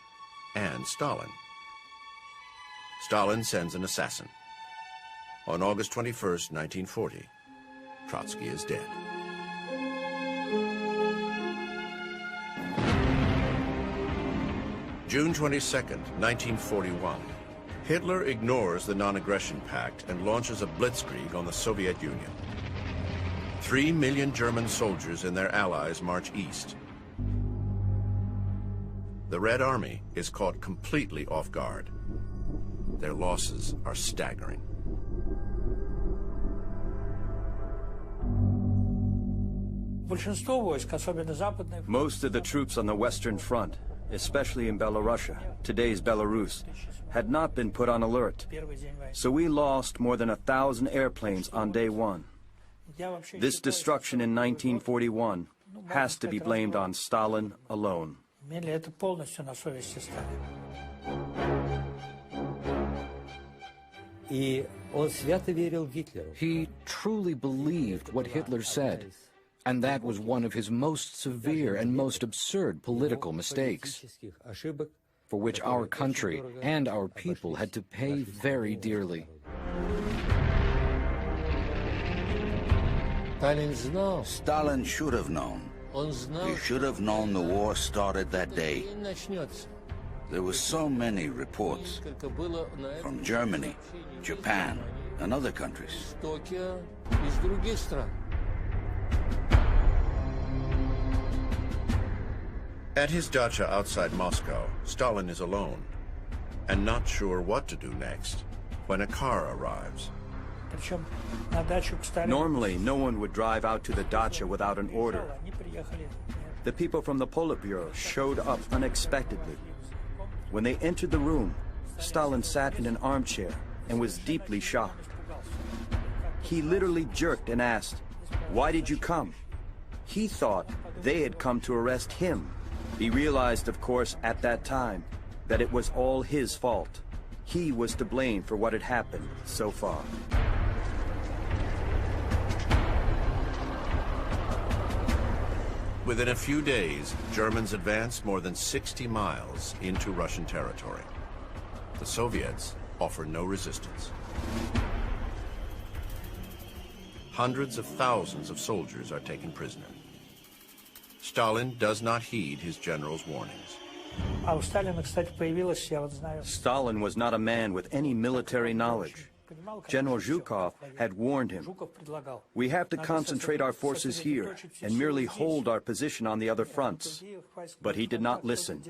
Speaker 1: and Stalin. Stalin sends an assassin. On August 21st, 1940, Trotsky is dead. June 22nd, 1941. Hitler ignores the non-aggression pact and launches a blitzkrieg on the Soviet Union. 3 million German soldiers and their allies march east. The Red Army is caught completely off guard. Their losses are staggering.
Speaker 7: Most of the troops on the Western Front, especially in Belorussia, today's Belarus, had not been put on alert. So we lost more than 1,000 airplanes on day one. This destruction in 1941 has to be blamed on Stalin alone.
Speaker 9: He truly believed what Hitler said, and that was one of his most severe and most absurd political mistakes, for which our country and our people had to pay very dearly.
Speaker 15: Stalin should have known. He should have known the war started that day. There were so many reports from Germany, Japan, and other countries.
Speaker 1: At his dacha outside Moscow, Stalin is alone and not sure what to do next when a car arrives.
Speaker 7: Normally, no one would drive out to the dacha without an order. The people from the Politburo showed up unexpectedly. When they entered the room, Stalin sat in an armchair and was deeply shocked. He literally jerked and asked, "Why did you come?" He thought they had come to arrest him. He realized, of course, at that time, that it was all his fault. He was to blame for what had happened so far.
Speaker 1: Within a few days, Germans advanced more than 60 miles into Russian territory. The Soviets offer no resistance. Hundreds of thousands of soldiers are taken prisoner. Stalin does not heed his general's warnings.
Speaker 7: Stalin was not a man with any military knowledge. General Zhukov had warned him, "We have to concentrate our forces here and merely hold our position on the other fronts." But he did not listen.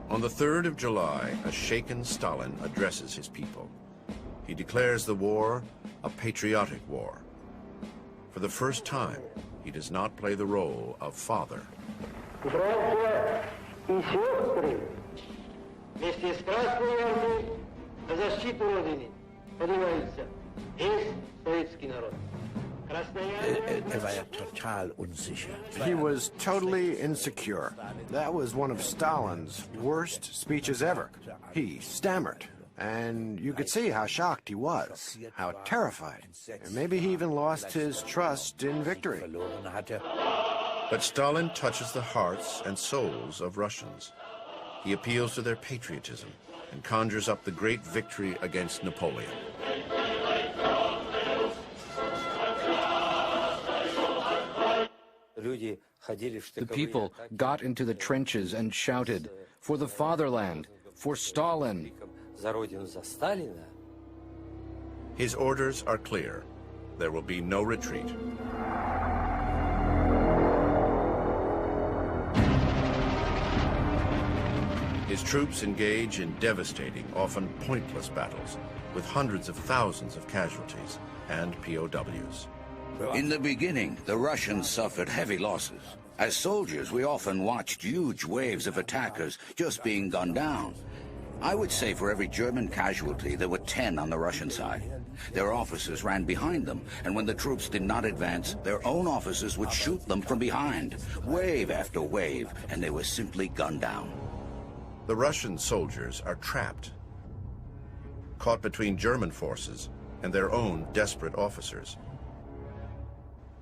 Speaker 1: On the 3rd of July, a shaken Stalin addresses his people. He declares the war a patriotic war. For the first time, he does not play the role of father.
Speaker 16: He was totally insecure. That was one of Stalin's worst speeches ever. He stammered. And you could see how shocked he was, how terrified. And maybe he even lost his trust in victory.
Speaker 1: But Stalin touches the hearts and souls of Russians. He appeals to their patriotism and conjures up the great victory against Napoleon.
Speaker 9: The people got into the trenches and shouted, "For the fatherland, for Stalin."
Speaker 1: His orders are clear. There will be no retreat. His troops engage in devastating, often pointless battles, with hundreds of thousands of casualties and POWs.
Speaker 15: In the beginning, the Russians suffered heavy losses. As soldiers, we often watched huge waves of attackers just being gunned down. I would say for every German casualty, there were 10 on the Russian side. Their officers ran behind them, and when the troops did not advance, their own officers would shoot them from behind, wave after wave, and they were simply gunned down.
Speaker 1: The Russian soldiers are trapped, caught between German forces and their own desperate officers.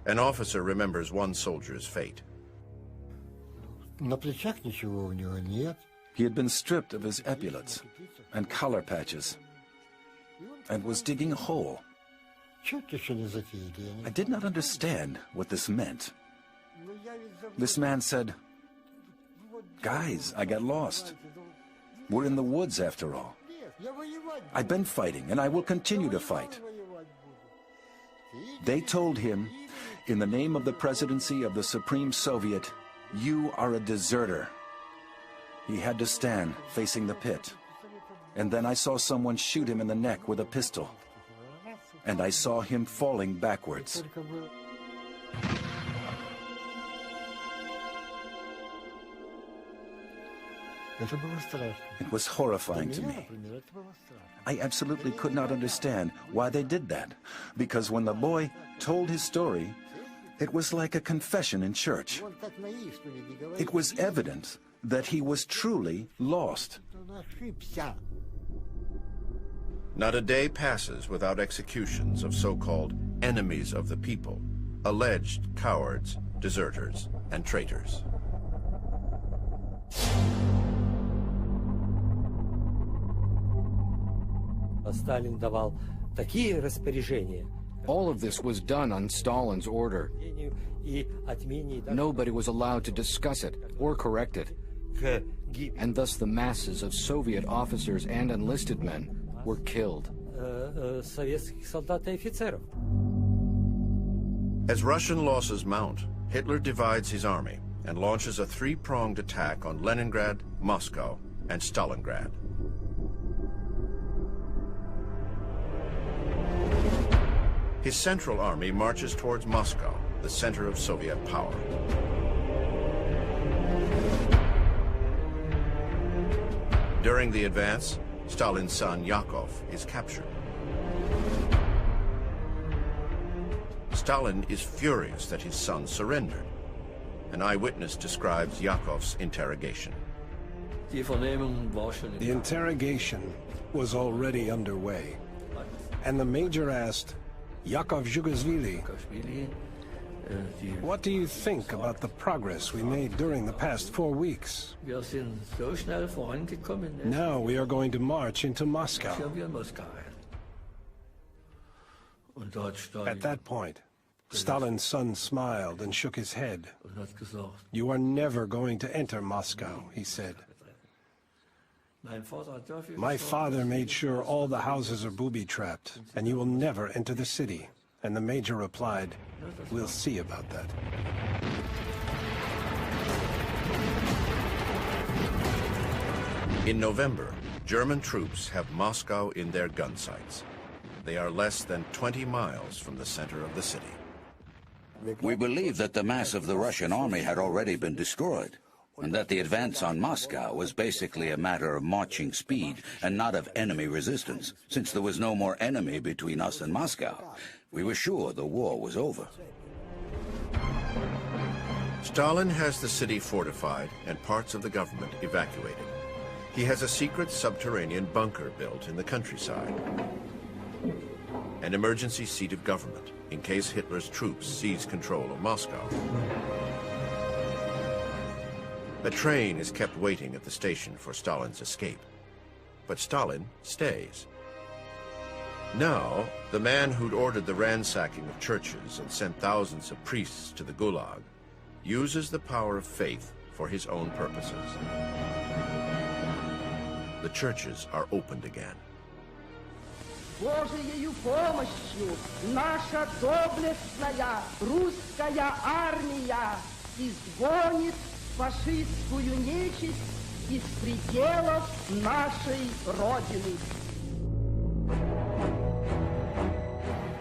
Speaker 1: An officer remembers one soldier's fate.
Speaker 5: He had been stripped of his epaulets and collar patches and was digging a hole. I did not understand what this meant. This man said, "Guys, I got lost. We're in the woods after all. I've been fighting and I will continue to fight." They told him, "In the name of the presidency of the Supreme Soviet, you are a deserter." He had to stand facing the pit. And then I saw someone shoot him in the neck with a pistol. And I saw him falling backwards. It was horrifying to me. I absolutely could not understand why they did that, because when the boy told his story, it was like a confession in church. It was evident that he was truly lost.
Speaker 1: Not a day passes without executions of so-called enemies of the people, alleged cowards, deserters, and traitors.
Speaker 9: All of this was done on Stalin's order. Nobody was allowed to discuss it or correct it. And thus the masses of Soviet officers and enlisted men were killed.
Speaker 1: As Russian losses mount, Hitler divides his army and launches a three-pronged attack on Leningrad, Moscow, and Stalingrad. His Central Army marches towards Moscow, the center of Soviet power. During the advance, Stalin's son Yakov is captured. Stalin is furious that his son surrendered. An eyewitness describes Yakov's interrogation.
Speaker 11: The interrogation was already underway, and the major asked, "Yakov Zhugashvili, what do you think about the progress we made during the past 4 weeks? Now we are going to march into Moscow." At that point, Stalin's son smiled and shook his head. "You are never going to enter Moscow," he said. "My father made sure all the houses are booby-trapped, and you will never enter the city." And the major replied, "We'll see about that."
Speaker 1: In November, German troops have Moscow in their gun sights. They are less than 20 miles from the center of the city.
Speaker 15: We believe that the mass of the Russian army had already been destroyed, and that the advance on Moscow was basically a matter of marching speed and not of enemy resistance, since there was no more enemy between us and Moscow. We were sure the war was over.
Speaker 1: Stalin has the city fortified and parts of the government evacuated. He has a secret subterranean bunker built in the countryside. An emergency seat of government in case Hitler's troops seize control of Moscow. A train is kept waiting at the station for Stalin's escape. But Stalin stays. Now, the man who'd ordered the ransacking of churches and sent thousands of priests to the Gulag uses the power of faith for his own purposes. The churches are opened again.
Speaker 18: Божиею помощью наша доблестная русская армия изгонит фашистскую нечисть из пределов нашей Родины.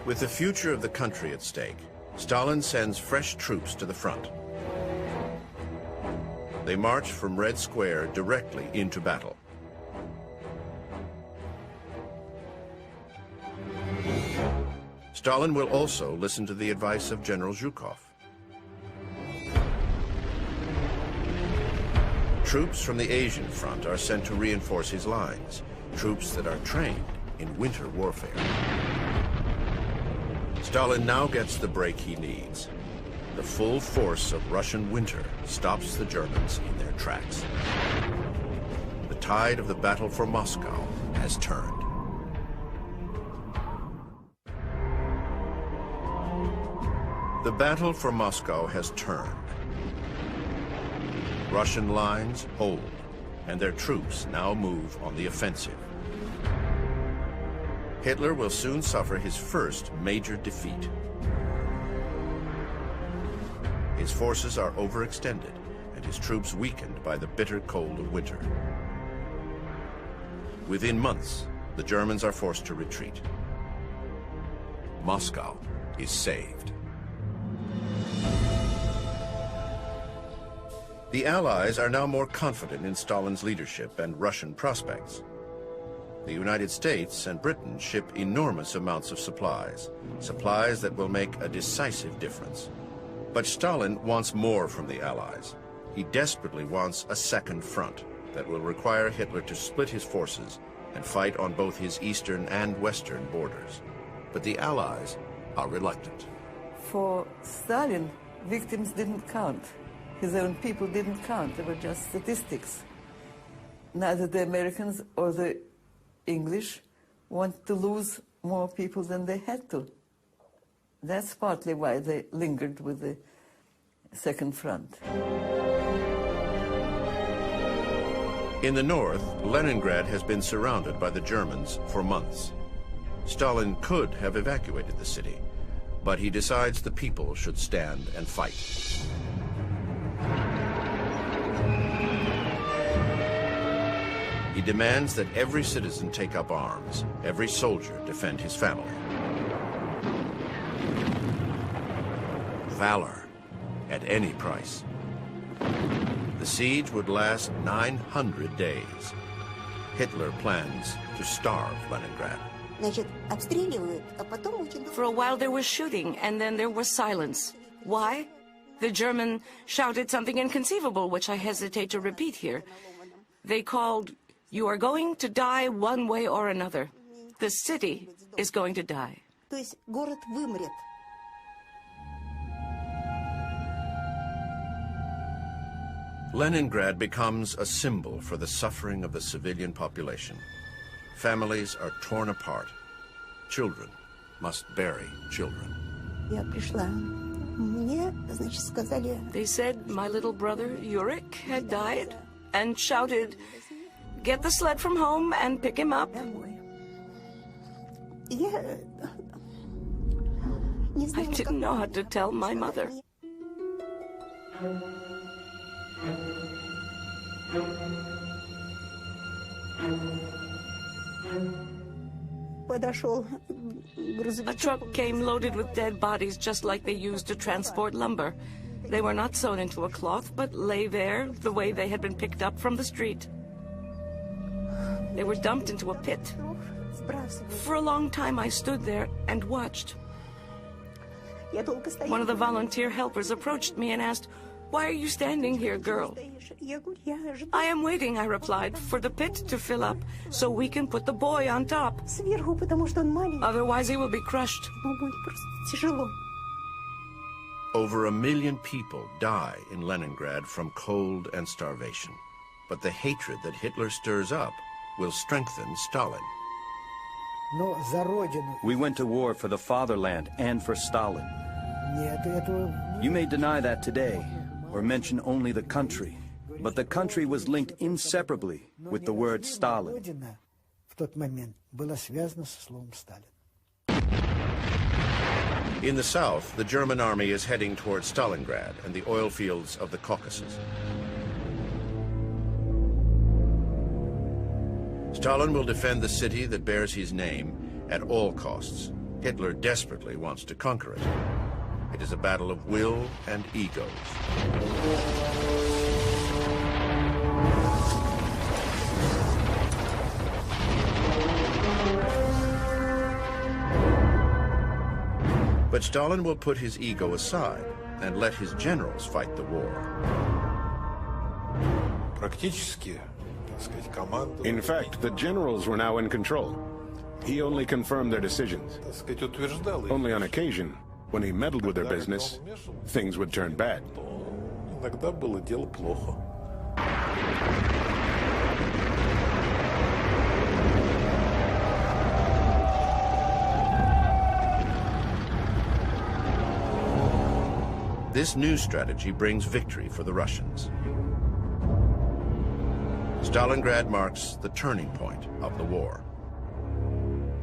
Speaker 1: With the future of the country at stake, Stalin sends fresh troops to the front. They march from Red Square directly into battle. Stalin will also listen to the advice of General Zhukov. Troops from the Asian front are sent to reinforce his lines, troops that are trained in winter warfare. Stalin now gets the break he needs. The full force of Russian winter stops the Germans in their tracks. The tide of the battle for Moscow has turned. The battle for Moscow has turned. Russian lines hold, and their troops now move on the offensive. Hitler will soon suffer his first major defeat. His forces are overextended, and his troops weakened by the bitter cold of winter. Within months, the Germans are forced to retreat. Moscow is saved. The Allies are now more confident in Stalin's leadership and Russian prospects. The United States and Britain ship enormous amounts of supplies, supplies that will make a decisive difference. But Stalin wants more from the Allies. He desperately wants a second front that will require Hitler to split his forces and fight on both his eastern and western borders. But the Allies are reluctant.
Speaker 19: For Stalin, victims didn't count. His own people didn't count. They were just statistics. Neither the Americans or the English want to lose more people than they had to. That's partly why they lingered with the Second Front.
Speaker 1: In the north, Leningrad has been surrounded by the Germans for months. Stalin could have evacuated the city, but he decides the people should stand and fight. He demands that every citizen take up arms, every soldier defend his family. Valor at any price. The siege would last 900 days. Hitler plans to starve Leningrad.
Speaker 4: For a while there was shooting, and then there was silence. Why? The German shouted something inconceivable, which I hesitate to repeat here. They called, "You are going to die one way or another. The city is going to die."
Speaker 1: Leningrad becomes a symbol for the suffering of the civilian population. Families are torn apart. Children must bury children.
Speaker 4: They said my little brother, Yurik, had died, and shouted, "Get the sled from home and pick him up." I didn't know how to tell my mother. A truck came loaded with dead bodies just like they used to transport lumber. They were not sewn into a cloth, but lay there the way they had been picked up from the street. They were dumped into a pit. For a long time I stood there and watched. One of the volunteer helpers approached me and asked, Why are you standing here, girl? I am waiting, I replied, for the pit to fill up so we can put the boy on top. Otherwise he will be crushed.
Speaker 1: Over 1 million people die in Leningrad from cold and starvation. But the hatred that Hitler stirs up will strengthen Stalin.
Speaker 7: We went to war for the fatherland and for Stalin. You may deny that today, or mention only the country, but the country was linked inseparably with the word Stalin.
Speaker 1: In the south, the German army is heading towards Stalingrad and the oil fields of the Caucasus. Stalin will defend the city that bears his name at all costs. Hitler desperately wants to conquer it. It is a battle of will and egos. But Stalin will put his ego aside and let his generals fight the war.
Speaker 6: In fact, the generals were now in control. He only confirmed their decisions. Only on occasion, when he meddled with their business, things would turn bad.
Speaker 1: This new strategy brings victory for the Russians. Stalingrad marks the turning point of the war.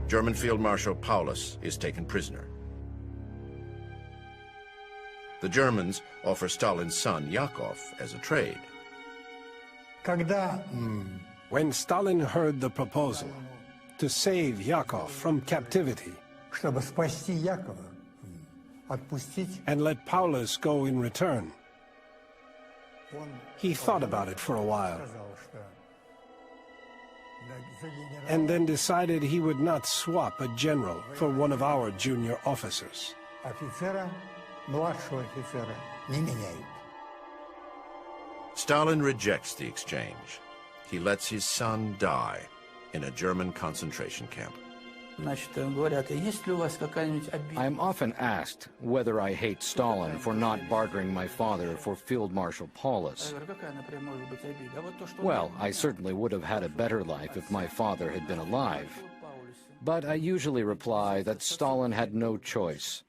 Speaker 1: German Field Marshal Paulus is taken prisoner. The Germans offer Stalin's son Yakov as a trade.
Speaker 11: When Stalin heard the proposal to save Yakov from captivity and let Paulus go in return, he thought about it for a while and then decided he would not swap a general for one of our junior officers.
Speaker 1: Stalin rejects the exchange. He lets his son die in a German concentration camp.
Speaker 9: I am often asked whether I hate Stalin for not bartering my father for Field Marshal Paulus. Well, I certainly would have had a better life if my father had been alive. But I usually reply that Stalin had no choice.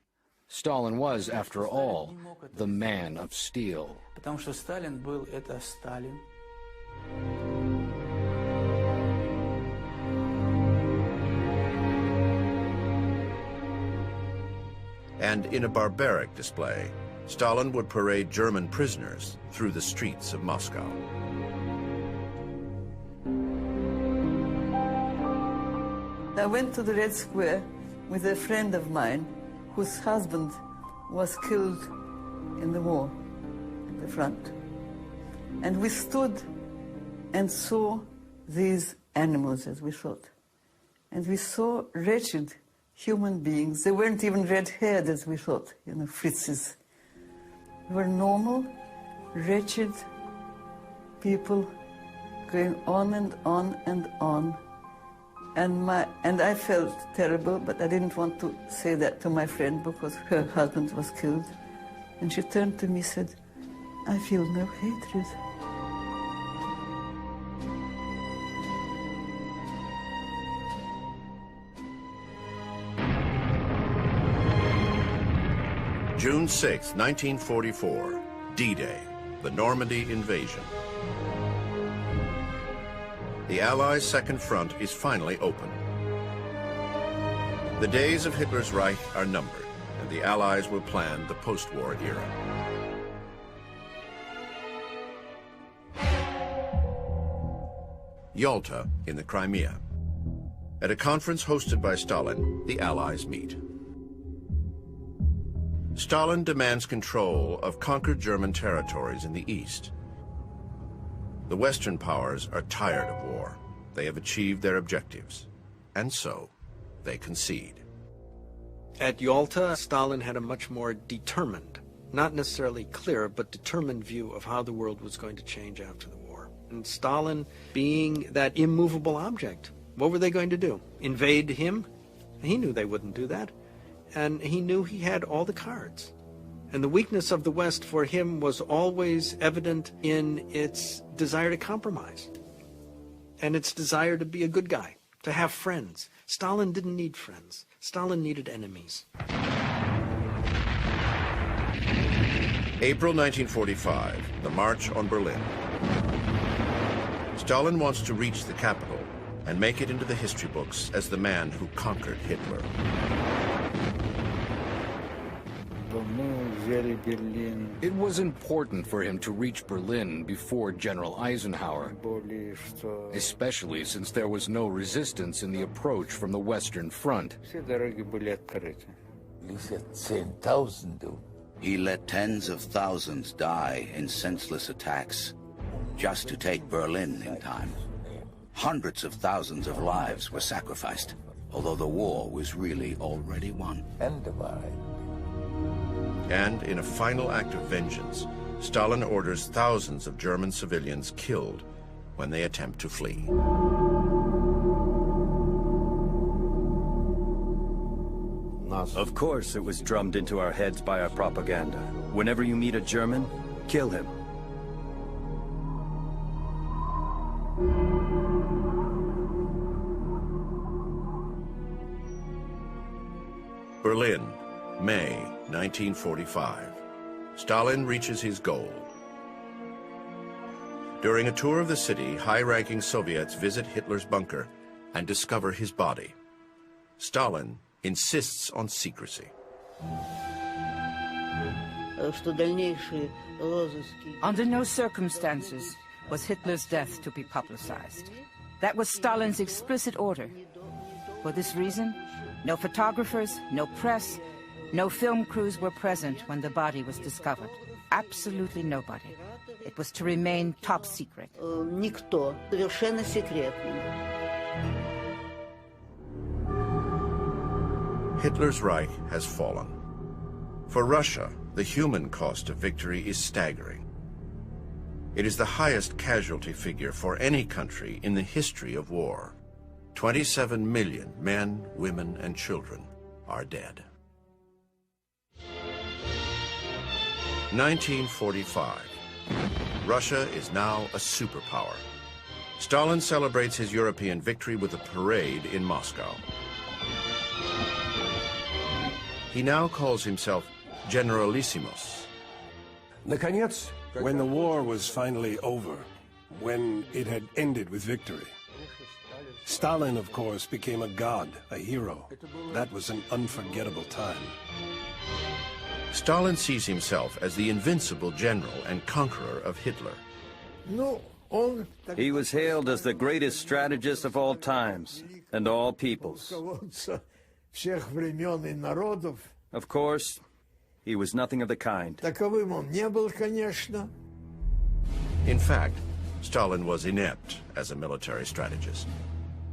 Speaker 9: Stalin was, after all, the man of steel.
Speaker 1: And in a barbaric display, Stalin would parade German prisoners through the streets of Moscow.
Speaker 19: I went to the Red Square with a friend of mine whose husband was killed in the war at the front. And we stood and saw these animals, as we thought. And we saw wretched human beings. They weren't even red-haired, as we thought, you know, Fritzes. They were normal, wretched people going on and on and on. And I felt terrible, but I didn't want to say that to my friend because her husband was killed. And she turned to me and said, "I feel no hatred."
Speaker 1: June 6, 1944, D-Day, the Normandy invasion. The Allies' Second Front is finally open. The days of Hitler's Reich are numbered, and the Allies will plan the post-war era. Yalta in the Crimea. At a conference hosted by Stalin, the Allies meet. Stalin demands control of conquered German territories in the east. The Western powers are tired of war. They have achieved their objectives, and so they concede.
Speaker 2: At Yalta, Stalin had a much more determined not necessarily clear, but determined view of how the world was going to change after the war. And Stalin being that immovable object, what were they going to do? Invade him? He knew they wouldn't do that. And he knew he had all the cards. And the weakness of the West for him was always evident in its desire to compromise and its desire to be a good guy, to have friends. Stalin didn't need friends. Stalin needed enemies.
Speaker 1: April 1945, the March on Berlin. Stalin wants to reach the capital and make it into the history books as the man who conquered Hitler.
Speaker 9: It was important for him to reach Berlin before General Eisenhower, especially since there was no resistance in the approach from the Western Front.
Speaker 15: He let tens of thousands die in senseless attacks just to take Berlin in time. Hundreds of thousands of lives were sacrificed, although the war was really already won.
Speaker 1: And in a final act of vengeance, Stalin orders thousands of German civilians killed when they attempt to flee.
Speaker 7: Of course it was drummed into our heads by our propaganda. Whenever you meet a German, kill him.
Speaker 1: Berlin, May 1945. Stalin reaches his goal. During a tour of the city, high-ranking Soviets visit Hitler's bunker and discover his body. Stalin insists on secrecy.
Speaker 14: Under no circumstances was Hitler's death to be publicized. That was Stalin's explicit order. For this reason, no photographers, no press, no film crews were present when the body was discovered. Absolutely nobody. It was to remain top secret.
Speaker 20: Никто. Совершенно секретно.
Speaker 1: Hitler's Reich has fallen. For Russia, the human cost of victory is staggering. It is the highest casualty figure for any country in the history of war. 27 million men, women, and children are dead. 1945. Russia is now a superpower. Stalin celebrates his European victory with a parade in Moscow. He now calls himself Generalissimus.
Speaker 11: Наконец, when the war was finally over, when it had ended with victory, Stalin, of course, became a god, a hero. That was an unforgettable time.
Speaker 1: Stalin sees himself as the invincible general and conqueror of Hitler.
Speaker 7: He was hailed as the greatest strategist of all times and all peoples. Of course, he was nothing of the kind.
Speaker 1: In fact, Stalin was inept as a military strategist.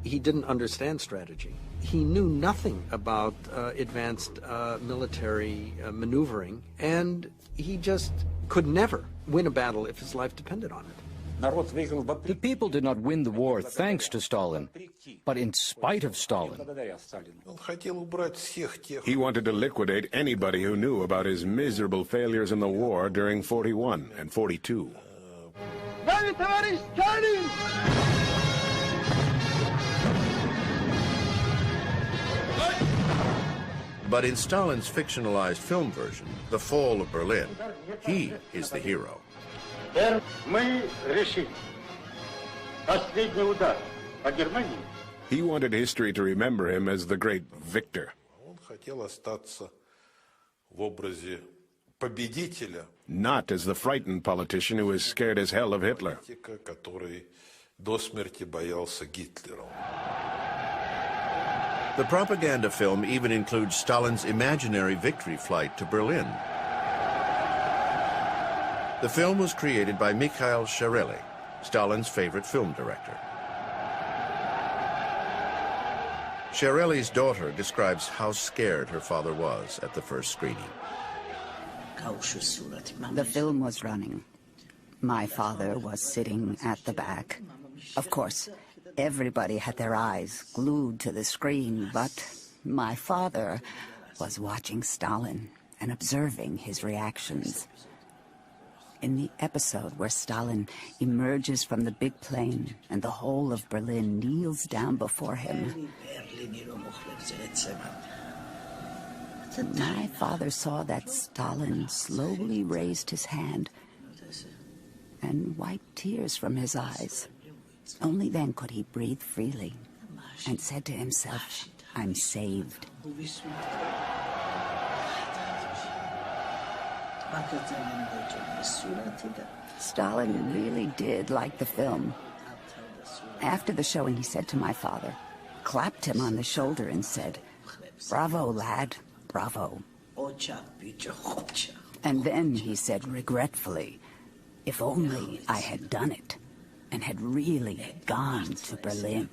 Speaker 2: He didn't understand strategy. He knew nothing about advanced military maneuvering, and he just could never win a battle if his life depended on it.
Speaker 9: The people did not win the war thanks to Stalin, but in spite of Stalin.
Speaker 6: He wanted to liquidate anybody who knew about his miserable failures in the war during 41 and 42.
Speaker 1: But in Stalin's fictionalized film version, The Fall of Berlin, he is the hero.
Speaker 6: He wanted history to remember him as the great victor. Not as the frightened politician who was scared as hell of Hitler.
Speaker 1: The propaganda film even includes Stalin's imaginary victory flight to Berlin. The film was created by Mikhail Sharely, Stalin's favorite film director. Sharely's daughter describes how scared her father was at the first screening.
Speaker 21: The film was running. My father was sitting at the back. Of course, everybody had their eyes glued to the screen, but my father was watching Stalin and observing his reactions. In the episode where Stalin emerges from the big plane and the whole of Berlin kneels down before him, my father saw that Stalin slowly raised his hand and wiped tears from his eyes. Only then could he breathe freely and said to himself, "I'm saved." Stalin really did like the film. After the showing, he said to my father, clapped him on the shoulder and said, "Bravo, lad, bravo." And then he said regretfully, "If only I had done it and had really gone to Berlin."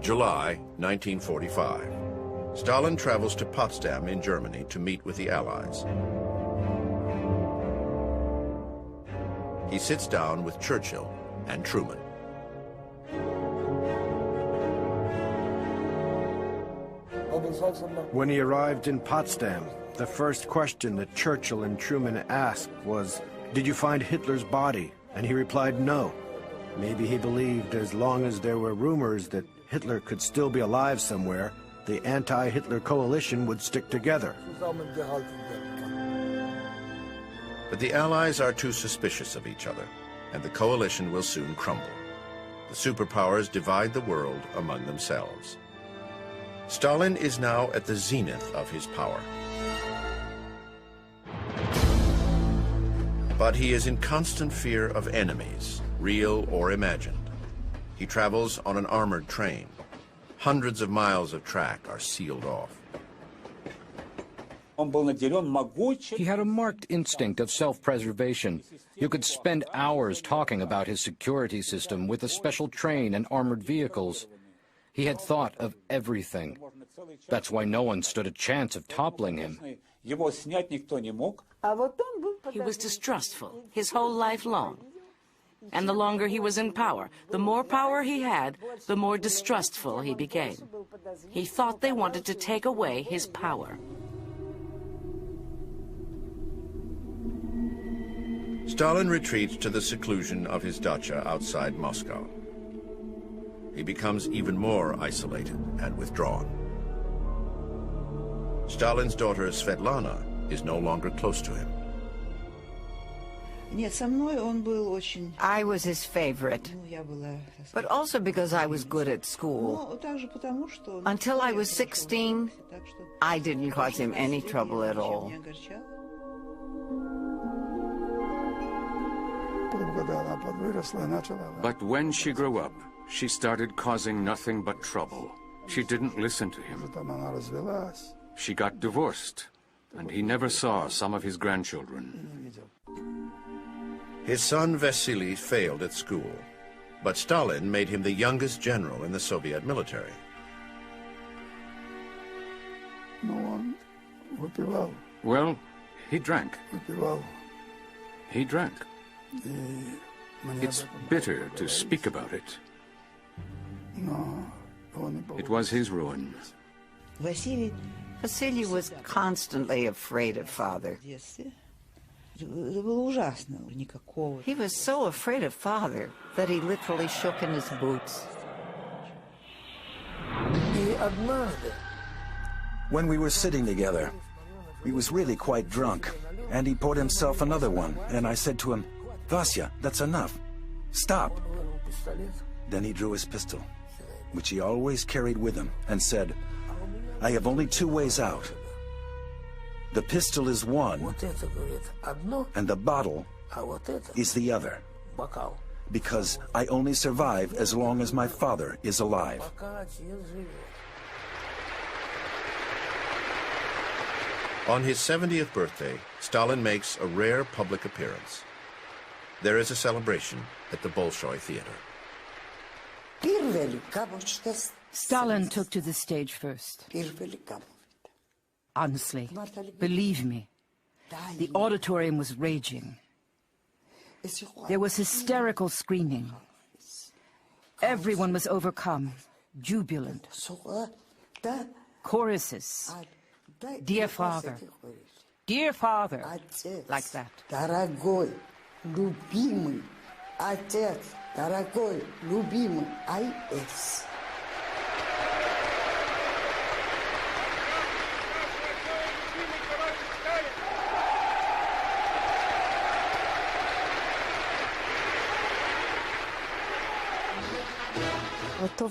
Speaker 1: July 1945. Stalin travels to Potsdam in Germany to meet with the Allies. He sits down with Churchill and Truman.
Speaker 16: When he arrived in Potsdam, the first question that Churchill and Truman asked was, "Did you find Hitler's body?" And he replied, "No." Maybe he believed as long as there were rumors that Hitler could still be alive somewhere, the anti-Hitler coalition would stick together.
Speaker 1: But the Allies are too suspicious of each other, and the coalition will soon crumble. The superpowers divide the world among themselves. Stalin is now at the zenith of his power. But he is in constant fear of enemies, real or imagined. He travels on an armored train. Hundreds of miles of track are sealed off.
Speaker 9: He had a marked instinct of self-preservation. You could spend hours talking about his security system with a special train and armored vehicles. He had thought of everything. That's why no one stood a chance of toppling him.
Speaker 4: He was distrustful his whole life long. And the longer he was in power, the more power he had, the more distrustful he became. He thought they wanted to take away his power.
Speaker 1: Stalin retreats to the seclusion of his dacha outside Moscow. He becomes even more isolated and withdrawn. Stalin's daughter Svetlana is no longer close to him.
Speaker 12: I was his favorite, but also because I was good at school. Until I was 16, I didn't cause him any trouble at all.
Speaker 22: But when she grew up, she started causing nothing but trouble. She didn't listen to him. She got divorced, and he never saw some of his grandchildren.
Speaker 1: His son Vasily failed at school, but Stalin made him the youngest general in the Soviet military.
Speaker 22: Well, he drank. He drank. It's bitter to speak about it. It was his ruin.
Speaker 12: Vasily was constantly afraid of Father. He was so afraid of Father that he literally shook in his boots.
Speaker 5: When we were sitting together, he was really quite drunk, and he poured himself another one, and I said to him, "Vasya, that's enough. Stop." Then he drew his pistol, which he always carried with him, and said, "I have only two ways out. The pistol is one, and the bottle is the other, because I only survive as long as my father is alive."
Speaker 1: On his 70th birthday, Stalin makes a rare public appearance. There is a celebration at the Bolshoi Theater.
Speaker 14: Stalin took to the stage first. Honestly, believe me, the auditorium was raging. There was hysterical screaming. Everyone was overcome, jubilant. Choruses, dear Father, dear Father, like that.
Speaker 8: Дорогой, любимый, отец, дорогой, любимый, отец.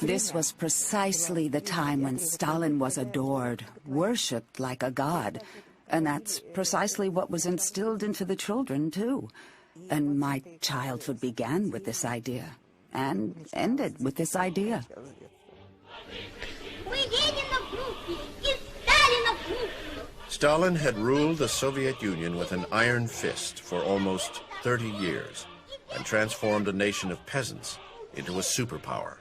Speaker 21: This was precisely the time when Stalin was adored, worshipped like a god. And that's precisely what was instilled into the children, too. And my childhood began with this idea, and ended with this idea.
Speaker 1: Stalin had ruled the Soviet Union with an iron fist for almost 30 years and transformed a nation of peasants into a superpower.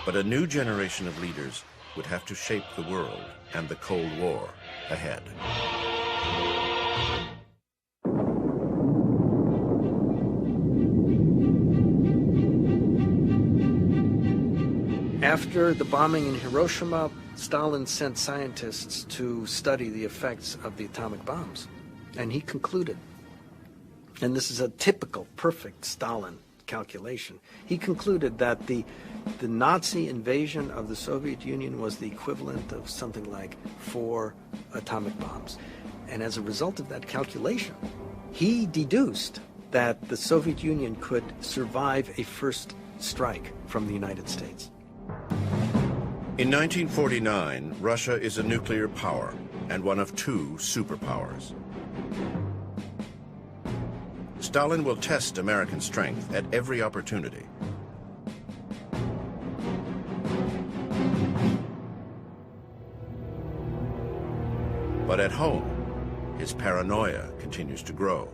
Speaker 1: But a new generation of leaders would have to shape the world and the Cold War ahead.
Speaker 2: After the bombing in Hiroshima, Stalin sent scientists to study the effects of the atomic bombs. And he concluded, and this is a typical, perfect Stalin calculation, he concluded that the Nazi invasion of the Soviet Union was the equivalent of something like 4 atomic bombs. And as a result of that calculation, he deduced that the Soviet Union could survive a first strike from the United States.
Speaker 1: In 1949, Russia is a nuclear power and one of 2 superpowers. Stalin will test American strength at every opportunity. But at home, his paranoia continues to grow.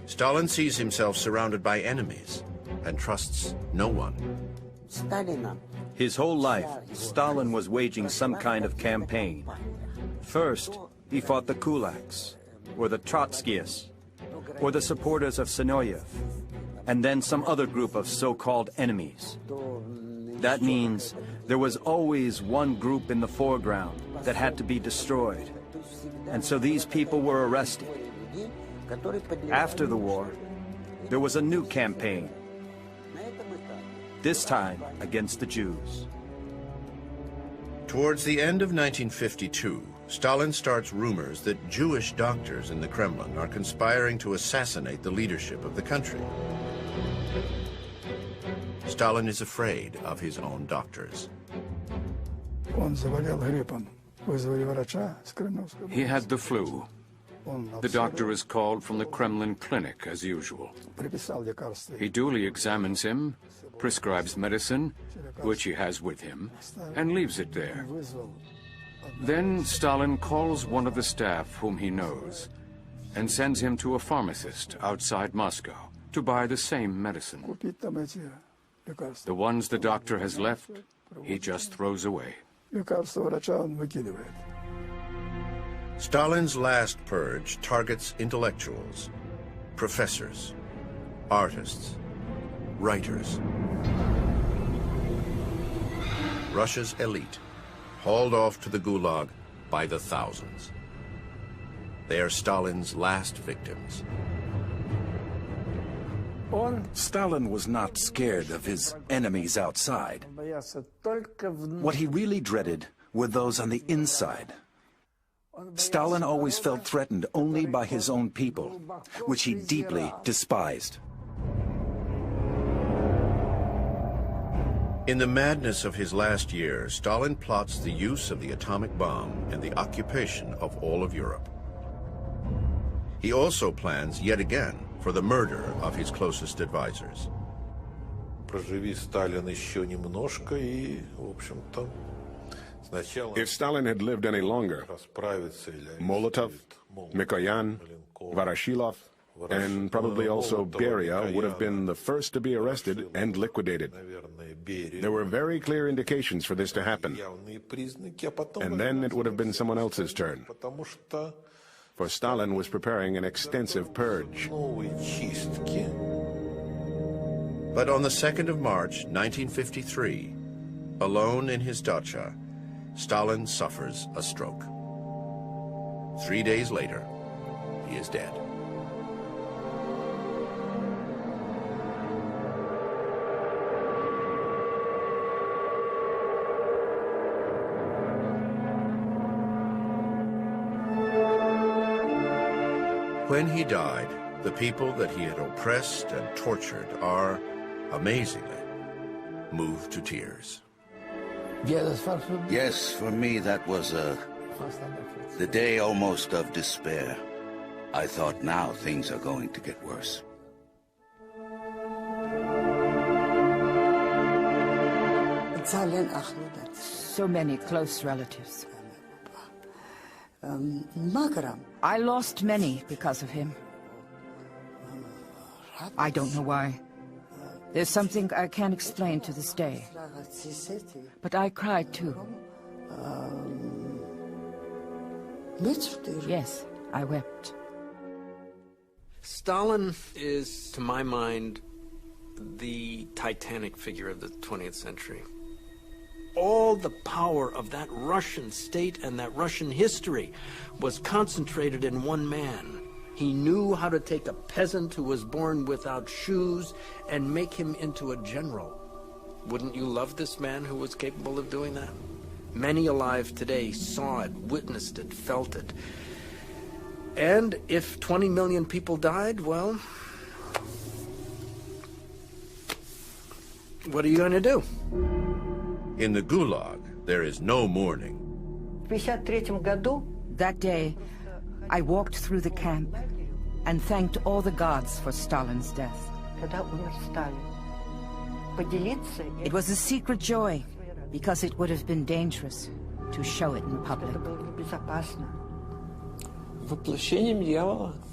Speaker 1: Stalin sees himself surrounded by enemies and trusts no one.
Speaker 7: His whole life, Stalin was waging some kind of campaign. First, he fought the kulaks, or the Trotskyists, or the supporters of Synoev, and then some other group of so-called enemies. That means there was always one group in the foreground that had to be destroyed. And so these people were arrested. After the war, there was a new campaign, this time against the Jews.
Speaker 1: Towards the end of 1952, Stalin starts rumors that Jewish doctors in the Kremlin are conspiring to assassinate the leadership of the country. Stalin is afraid of his own doctors.
Speaker 22: He had the flu. The doctor is called from the Kremlin clinic, as usual. He duly examines him, prescribes medicine, which he has with him, and leaves it there. Then Stalin calls one of the staff whom he knows and sends him to a pharmacist outside Moscow to buy the same medicine. The ones the doctor has left, he just throws away.
Speaker 1: Stalin's last purge targets intellectuals, professors, artists, writers. Russia's elite, hauled off to the Gulag by the thousands. They are Stalin's last victims.
Speaker 5: Stalin was not scared of his enemies outside. What he really dreaded were those on the inside. Stalin always felt threatened only by his own people, which he deeply despised.
Speaker 1: In the madness of his last year, Stalin plots the use of the atomic bomb and the occupation of all of Europe. He also plans, yet again, for the murder of his closest advisors.
Speaker 6: If Stalin had lived any longer, Molotov, Mikoyan, Voroshilov, And probably also Beria would have been the first to be arrested and liquidated. There were very clear indications for this to happen. And then it would have been someone else's turn. For Stalin was preparing an extensive purge.
Speaker 1: But on the 2nd of March, 1953, alone in his dacha, Stalin suffers a stroke. 3 days later, he is dead. When he died, the people that he had oppressed and tortured are, amazingly, moved to tears.
Speaker 15: Yes, for me that was the day almost of despair. I thought now things are going to get worse.
Speaker 14: So many close relatives. I lost many because of him. I don't know why. There's something I can't explain to this day. But I cried too. Yes, I wept.
Speaker 2: Stalin is, to my mind, the titanic figure of the 20th century. All the power of that Russian state and that Russian history was concentrated in one man. He knew how to take a peasant who was born without shoes and make him into a general. Wouldn't you love this man who was capable of doing that? Many alive today saw it, witnessed it, felt it. And if 20 million people died, well, what are you going to do?
Speaker 1: In the Gulag, there is no mourning.
Speaker 14: That day, I walked through the camp and thanked all the gods for Stalin's death. It was a secret joy, because it would have been dangerous to show it in public.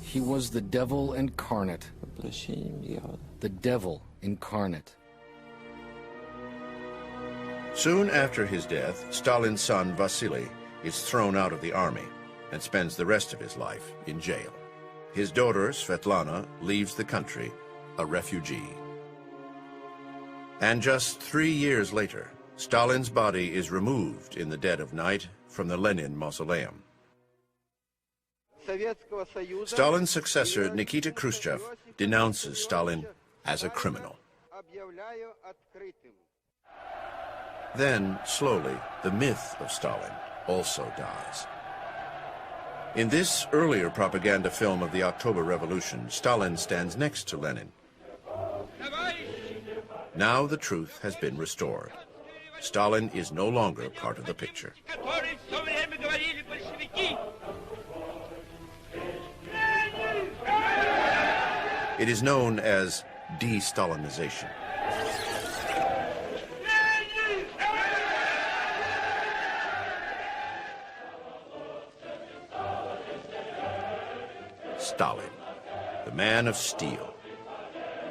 Speaker 9: He was the devil incarnate. The devil incarnate.
Speaker 1: Soon after his death, Stalin's son Vasily is thrown out of the army and spends the rest of his life in jail. His daughter, Svetlana, leaves the country, a refugee. And just 3 years later, Stalin's body is removed in the dead of night from the Lenin mausoleum. Stalin's successor, Nikita Khrushchev, denounces Stalin as a criminal. Then, slowly, the myth of Stalin also dies. In this earlier propaganda film of the October Revolution, Stalin stands next to Lenin. Now the truth has been restored. Stalin is no longer part of the picture. It is known as de-Stalinization. Stalin, the man of steel.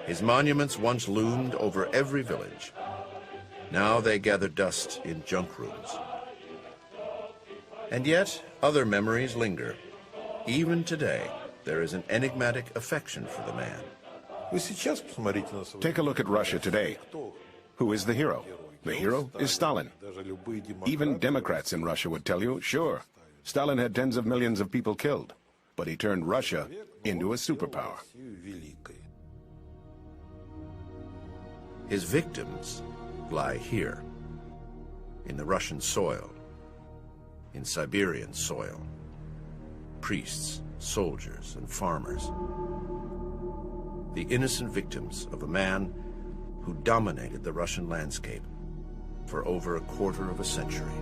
Speaker 1: His monuments once loomed over every village. Now they gather dust in junk rooms. And yet, other memories linger. Even today, there is an enigmatic affection for the man.
Speaker 6: Take a look at Russia today. Who is the hero? The hero is Stalin. Even Democrats in Russia would tell you, sure, Stalin had tens of millions of people killed, but he turned Russia into a superpower.
Speaker 1: His victims lie here, in the Russian soil, in Siberian soil. Priests, soldiers, and farmers. The innocent victims of a man who dominated the Russian landscape for over a quarter of a century.